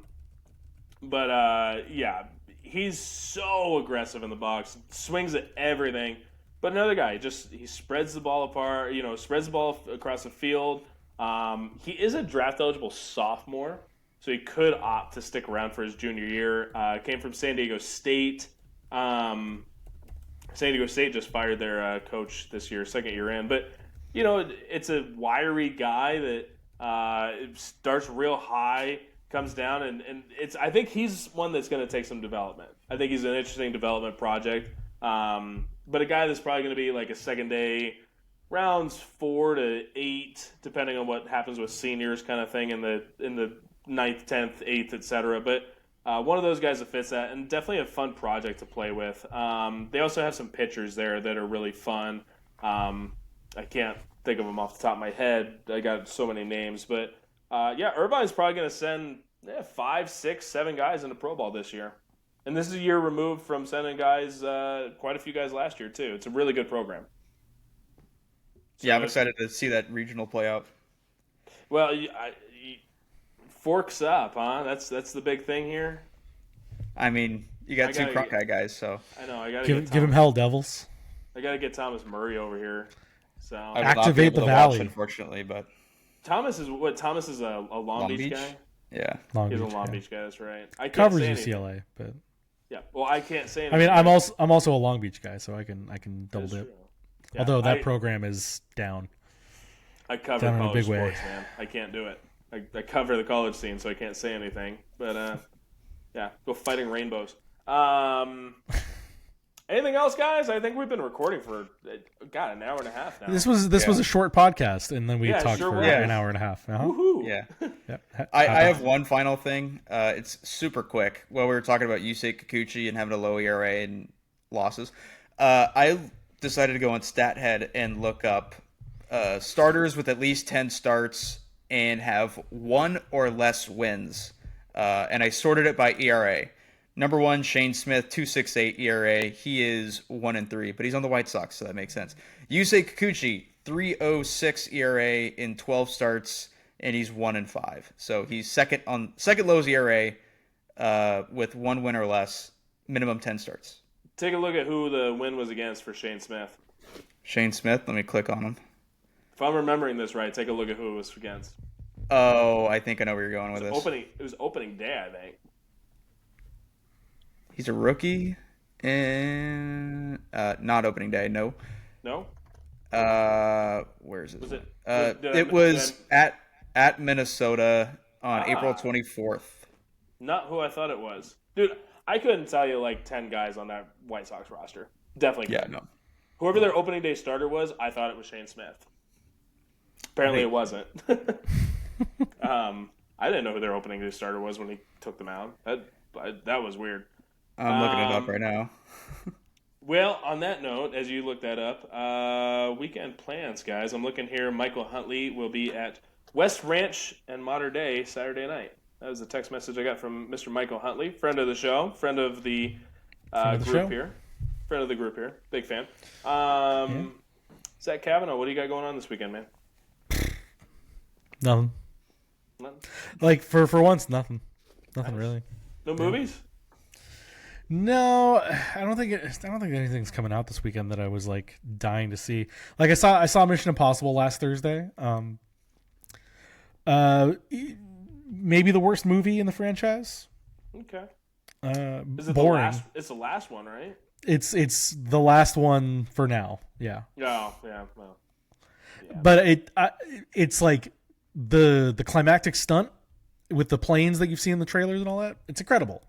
Yeah, he's so aggressive in the box, swings at everything. But another guy, he spreads the ball apart. Spreads the ball across the field. He is a draft eligible sophomore, so he could opt to stick around for his junior year. Came from San Diego State. San Diego State just fired their coach this year, second year in. But, it's a wiry guy that starts real high, comes down, and I think he's one that's going to take some development. I think he's an interesting development project. But a guy that's probably going to be like a second day, rounds 4 to 8, depending on what happens with seniors kind of thing in the 9th, 10th, 8th, etc. But one of those guys that fits that, and definitely a fun project to play with. They also have some pitchers there that are really fun. I can't think of them off the top of my head. I got so many names. But, Irvine's probably going to send 5, 6, 7 guys into Pro Ball this year. And this is a year removed from sending guys, quite a few guys last year, too. It's a really good program. So, yeah, I'm excited to see that regional play out. Well, Forks up, huh? That's the big thing here. I mean, you got two Cronkite guys, so I know I gotta give him Hell Devils. I gotta get Thomas Murray over here. So activate the Valley, unfortunately. But Thomas is a Long Beach guy. Yeah, He's a Long Beach guy. That's right. I can't covers say UCLA, anything. but yeah. Well, I can't say anything. I mean, I'm also a Long Beach guy, so I can double dip. Yeah, although that program is down. I cover college sports, man. I can't do it. I cover the college scene, so I can't say anything. But, go Fighting Rainbows. Anything else, guys? I think we've been recording for, an hour and a half now. This was a short podcast, and then we talked for an hour and a half. Woohoo! Yeah. I have one final thing. It's super quick. Well, we were talking about Yusei Kikuchi and having a low ERA and losses. I decided to go on StatHead and look up starters with at least 10 starts and have 1 or less wins. And I sorted it by ERA. Number 1, Shane Smith, 2.68 ERA. He is 1-3, but he's on the White Sox, so that makes sense. Yusei Kikuchi, 3.06 ERA in 12 starts, and he's 1-5. So he's second lowest ERA with 1 win or less, minimum 10 starts. Take a look at who the win was against for Shane Smith. Shane Smith, let me click on him. If I'm remembering this right, take a look at who it was against. Oh, I think I know where you're going with this. It was opening day, I think. He's a rookie, and not opening day. No. No. Where is it? Was it? It was at Minnesota on April 24th. Not who I thought it was, dude. I couldn't tell you like 10 guys on that White Sox roster. Definitely. Yeah. No. Whoever their opening day starter was, I thought it was Shane Smith. Apparently, it wasn't. I didn't know who their opening day starter was when he took them out. That was weird. I'm looking it up right now. Well, on that note, as you look that up, weekend plans, guys. I'm looking here. Michael Huntley will be at West Ranch and Mater Dei Saturday night. That was the text message I got from Mr. Michael Huntley, friend of the show, friend of the Friend of the group show. here. Friend of the group here. Big fan. Zach Kavanaugh, what do you got going on this weekend, man? Nothing. Nothing? Like for once, nothing. Nothing really. No movies? No, I don't think anything's coming out this weekend that I was like dying to see. Like I saw Mission Impossible last Thursday. Maybe the worst movie in the franchise. Okay. Is it boring. It's the last one, right? It's the last one for now. Yeah. Oh, yeah. Well, yeah. But it's like the climactic stunt with the planes that you've seen in the trailers and all that. It's incredible.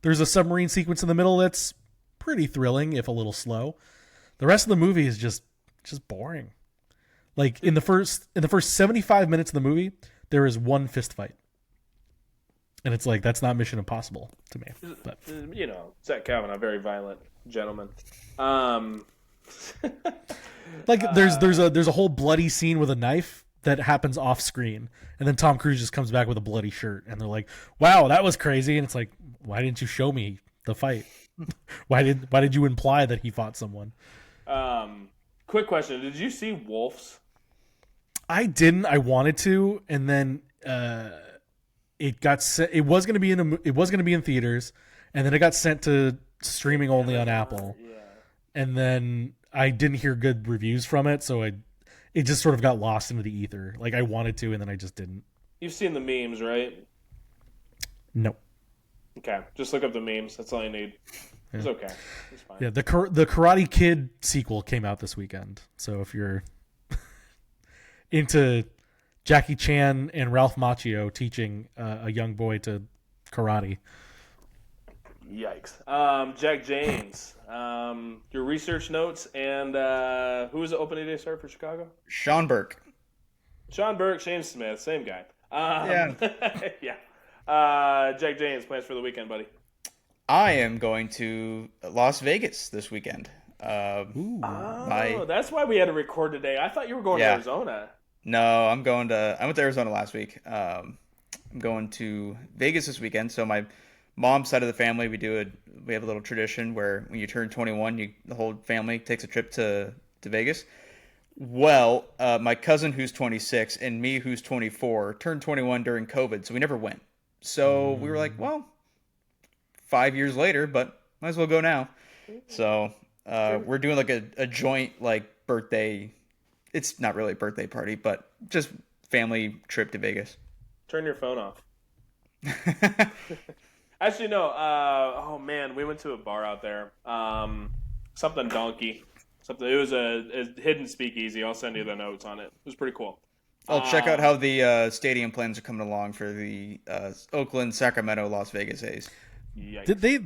There's a submarine sequence in the middle that's pretty thrilling, if a little slow. The rest of the movie is just boring. Like in the first 75 minutes of the movie, there is one fist fight. And it's like, that's not Mission Impossible to me. But you know, Zach Kavanaugh, very violent gentleman. like there's a whole bloody scene with a knife that happens off screen, and then Tom Cruise just comes back with a bloody shirt, and they're like, "Wow, that was crazy." And it's like, why didn't you show me the fight? why did you imply that he fought someone? Quick question: did you see Wolves? I didn't. I wanted to, and then it got sent. It was going to be in theaters, and then it got sent to streaming only on Apple. Yeah. And then I didn't hear good reviews from it, so it just sort of got lost into the ether. Like I wanted to, and then I just didn't. You've seen the memes, right? No. Okay, just look up the memes. That's all you need. Yeah. It's okay. It's fine. Yeah, the Karate Kid sequel came out this weekend. So if you're into Jackie Chan and Ralph Macchio teaching a young boy to karate. Yikes. Jack James, your research notes, and who was the opening day start for Chicago? Sean Burke. Sean Burke, Shane Smith, same guy. Yeah. Yeah. Jack James, plans for the weekend, buddy? I am going to Las Vegas this weekend. That's why we had to record today. I thought you were going to Arizona. No, I went to Arizona last week. I'm going to Vegas this weekend. So my mom's side of the family, we have a little tradition where when you turn 21, the whole family takes a trip to Vegas. Well, my cousin who's 26 and me who's 24 turned 21 during COVID, so we never went. So we were like, well, 5 years later, but might as well go now. So we're doing like a joint like birthday. It's not really a birthday party, but just family trip to Vegas. Turn your phone off. Actually, no. Oh man, we went to a bar out there. Something donkey. Something. It was a hidden speakeasy. I'll send you the notes on it. It was pretty cool. I'll check out how the stadium plans are coming along for the Oakland, Sacramento, Las Vegas A's. Did they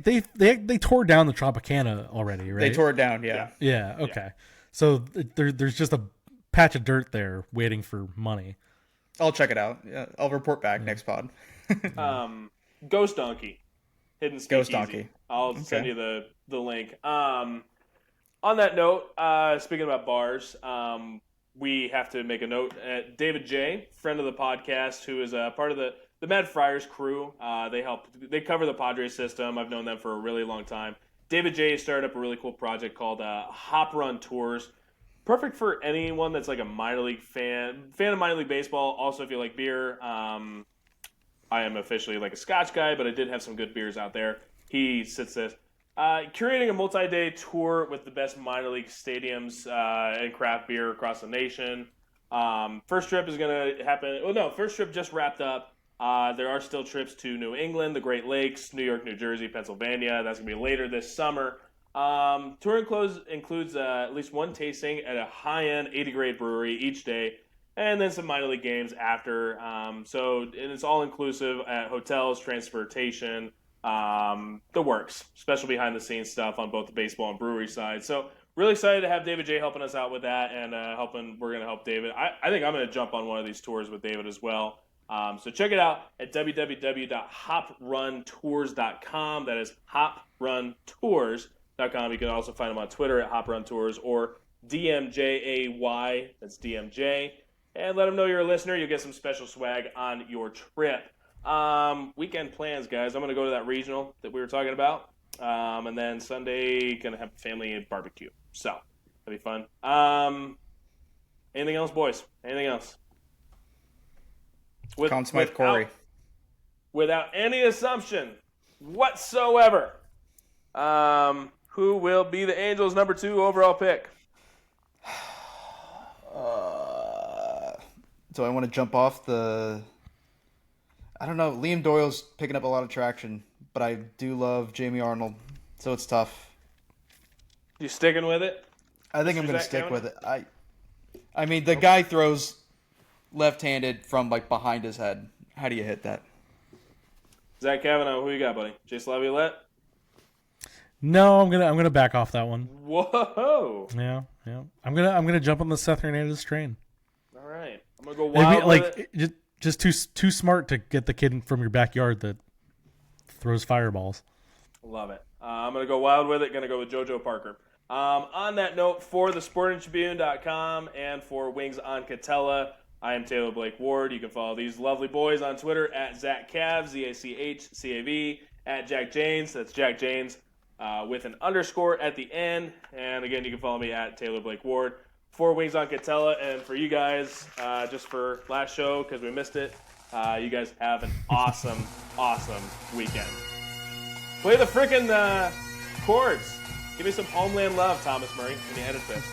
tore down the Tropicana already, right? They tore it down, yeah. Yeah. Okay. Yeah. So there's just a patch of dirt there waiting for money. I'll check it out. Yeah, I'll report back next pod. Ghost Donkey. Hidden speakeasy. Ghost Donkey. I'll send you the link. On that note, speaking about bars, we have to make a note. David J., friend of the podcast, who is a part of the Mad Friars crew. They cover the Padres system. I've known them for a really long time. David J. started up a really cool project called Hop Run Tours. Perfect for anyone that's like a minor league fan of minor league baseball. Also, if you like beer, I am officially like a Scotch guy, but I did have some good beers out there. He sits this. Curating a multi-day tour with the best minor league stadiums and craft beer across the nation. First trip is going to happen. Well, no, first trip just wrapped up. There are still trips to New England, the Great Lakes, New York, New Jersey, Pennsylvania. That's going to be later this summer. Tour includes at least one tasting at a high-end 80-grade brewery each day, and then some minor league games after. And it's all-inclusive at hotels, transportation, the works. Special behind-the-scenes stuff on both the baseball and brewery side. So really excited to have David J. helping us out with that, and we're going to help David. I think I'm going to jump on one of these tours with David as well. So check it out at www.hopruntours.com. That is hopruntours.com. You can also find them on Twitter at hopruntours or DMJAY. That's DMJ. And let them know you're a listener. You'll get some special swag on your trip. Weekend plans, guys. I'm going to go to that regional that we were talking about. And then Sunday, going to have family barbecue. So, that'll be fun. Anything else, boys? Anything else? Conn Smythe Corey. Without any assumption whatsoever, who will be the Angels' number 2 overall pick? Do I want to jump off the... I don't know. Liam Doyle's picking up a lot of traction, but I do love Jamie Arnold, so it's tough. You sticking with it? I think I'm going to stick with it. I mean, the guy throws left-handed from like behind his head. How do you hit that? Zach Kavanaugh, who you got, buddy? Jace Laviolette? No, I'm gonna back off that one. Whoa! Yeah. I'm gonna jump on the Seth Hernandez train. All right, I'm gonna go wild with it. Just too smart to get the kid from your backyard that throws fireballs. Love it. I'm gonna go wild with it. Gonna go with JoJo Parker. On that note, for the SportingTribune.com and for Wings on Katella, I am Taylor Blake Ward. You can follow these lovely boys on Twitter at Zach Cav, ZACHCAV, at Jack Janes. That's Jack Janes with an underscore at the end. And again, you can follow me at Taylor Blake Ward. For Wings on Katella, and for you guys, just for last show because we missed it, you guys have an awesome, awesome weekend. Play the frickin' chords. Give me some Homeland love, Thomas Murray, when you edit this.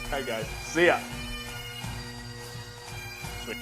All right, guys. See ya.